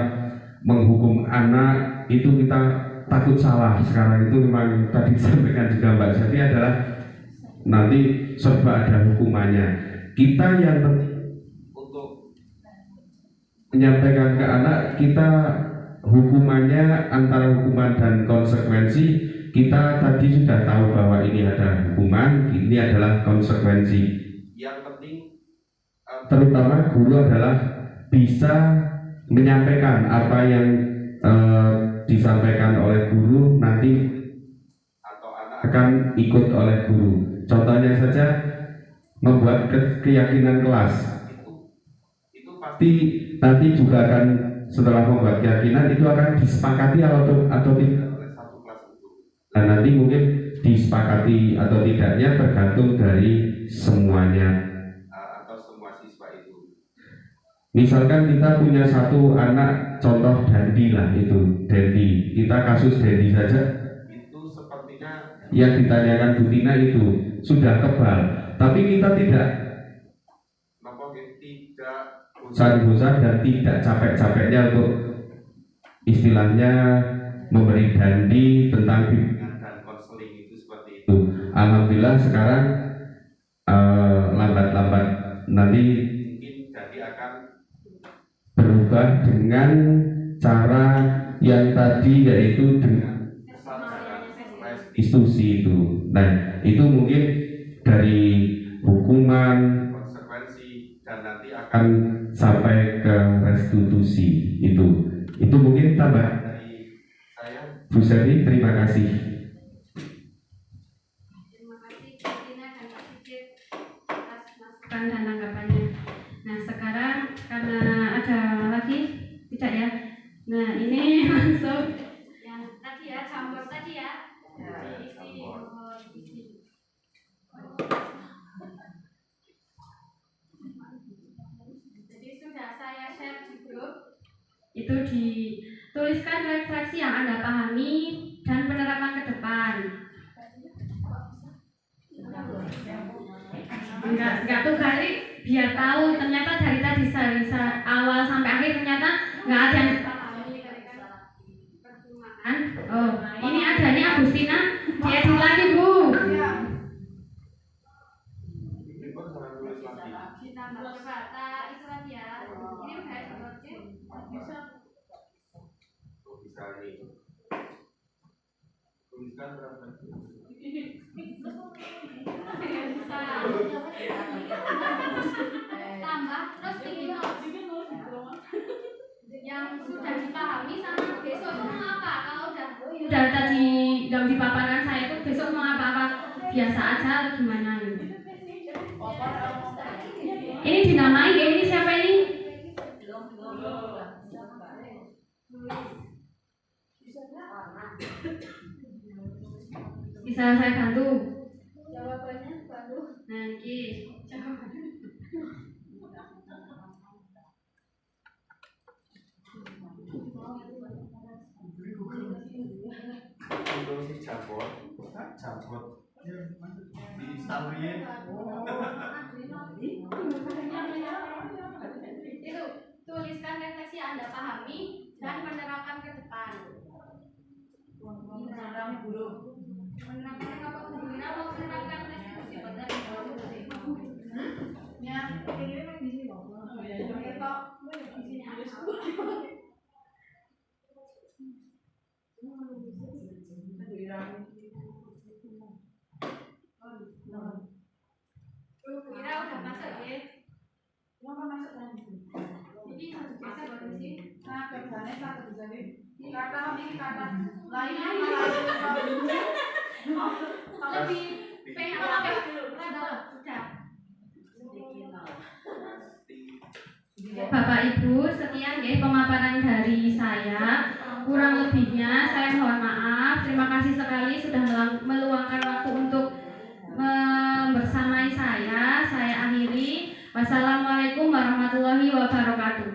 menghukum anak itu kita takut salah. Sekarang itu memang tadi disampaikan juga Mbak Selvi adalah nanti serba ada hukumannya. Kita yang penting untuk menyampaikan ke anak, kita hukumannya antara hukuman dan konsekuensi, kita tadi sudah tahu bahwa ini ada hukuman, ini adalah konsekuensi. Yang penting terutama guru adalah bisa menyampaikan apa yang disampaikan oleh guru nanti atau anak akan ikut oleh guru. Contohnya saja membuat keyakinan kelas itu pasti nanti juga akan, setelah membuat keyakinan itu akan disepakati atau tidak oleh satu kelas itu. Dan nanti mungkin disepakati atau tidaknya tergantung dari semuanya atau semua siswa itu. Misalkan kita punya satu anak, contoh Dandi lah, itu Dandi, kita kasus Dandi saja itu sepertinya yang ditanyakan Bu Tina itu sudah kebal, tapi kita tidak bosan-bosan dan tidak capek-capeknya untuk istilahnya memberi Dandi tentang bimbingan dan konseling itu seperti itu. Alhamdulillah sekarang lambat-lambat nanti mungkin Dandi akan berubah dengan cara yang tadi, yaitu dengan restitusi itu. Nah itu mungkin dari hukuman, konsekuensi, dan nanti akan sampai ke restitusi itu mungkin tambah dari saya. Bu Selvi, terima kasih. Terima kasih Bu Tina dan Pak Sigit atas masukan dan tanggapannya. Nah sekarang karena ada lagi tidak ya, nah ini langsung yang tadi ya, campur tadi ya, diisi. Jadi sudah saya share di grup, itu dituliskan refleksi yang Anda pahami dan penerapan ke depan. Enggak tuh kali biar tahu ternyata dari tadi awal sampai akhir ternyata nggak ada yang dipahami. Oh ini ada nih Agustina, diedit lagi Bu. Coba tak itu lagi ya. Ini udah ada project. Bisa nih. Tuliskan berapa? Bisa. Tambah terus bikin notes yang sudah dipahami sama besok mau apa. Kalau udah tadi yang dipaparkan saya itu besok mau apa-apa biasa aja atau gimana gitu. Ini dinamai ya, ini siapa ini? Bisa saya bantu? Jawabannya bantu. Nah, ini jawabannya. Cabut di Instagram. Itu tuliskan refleksi yang Anda pahami dan menerapkan ke depan. Menerapkan apa hubungan atau menerapkan restitusi benar? Ya, ini memang di sini loh. Kok di sini ada. Kira udah masuk ya? Mau masuk lagi? Ini satu biasa baru sih. Nah, kerjanya satu bisa nih. Kata ini kata lainnya lebih pengen apa dulu? Sudah. Bapak Ibu, sekian ya pemaparan dari saya. Kurang lebihnya saya mohon maaf. Terima kasih sekali sudah meluangkan waktu untuk bersamai saya. Saya akhiri. Wassalamualaikum warahmatullahi wabarakatuh.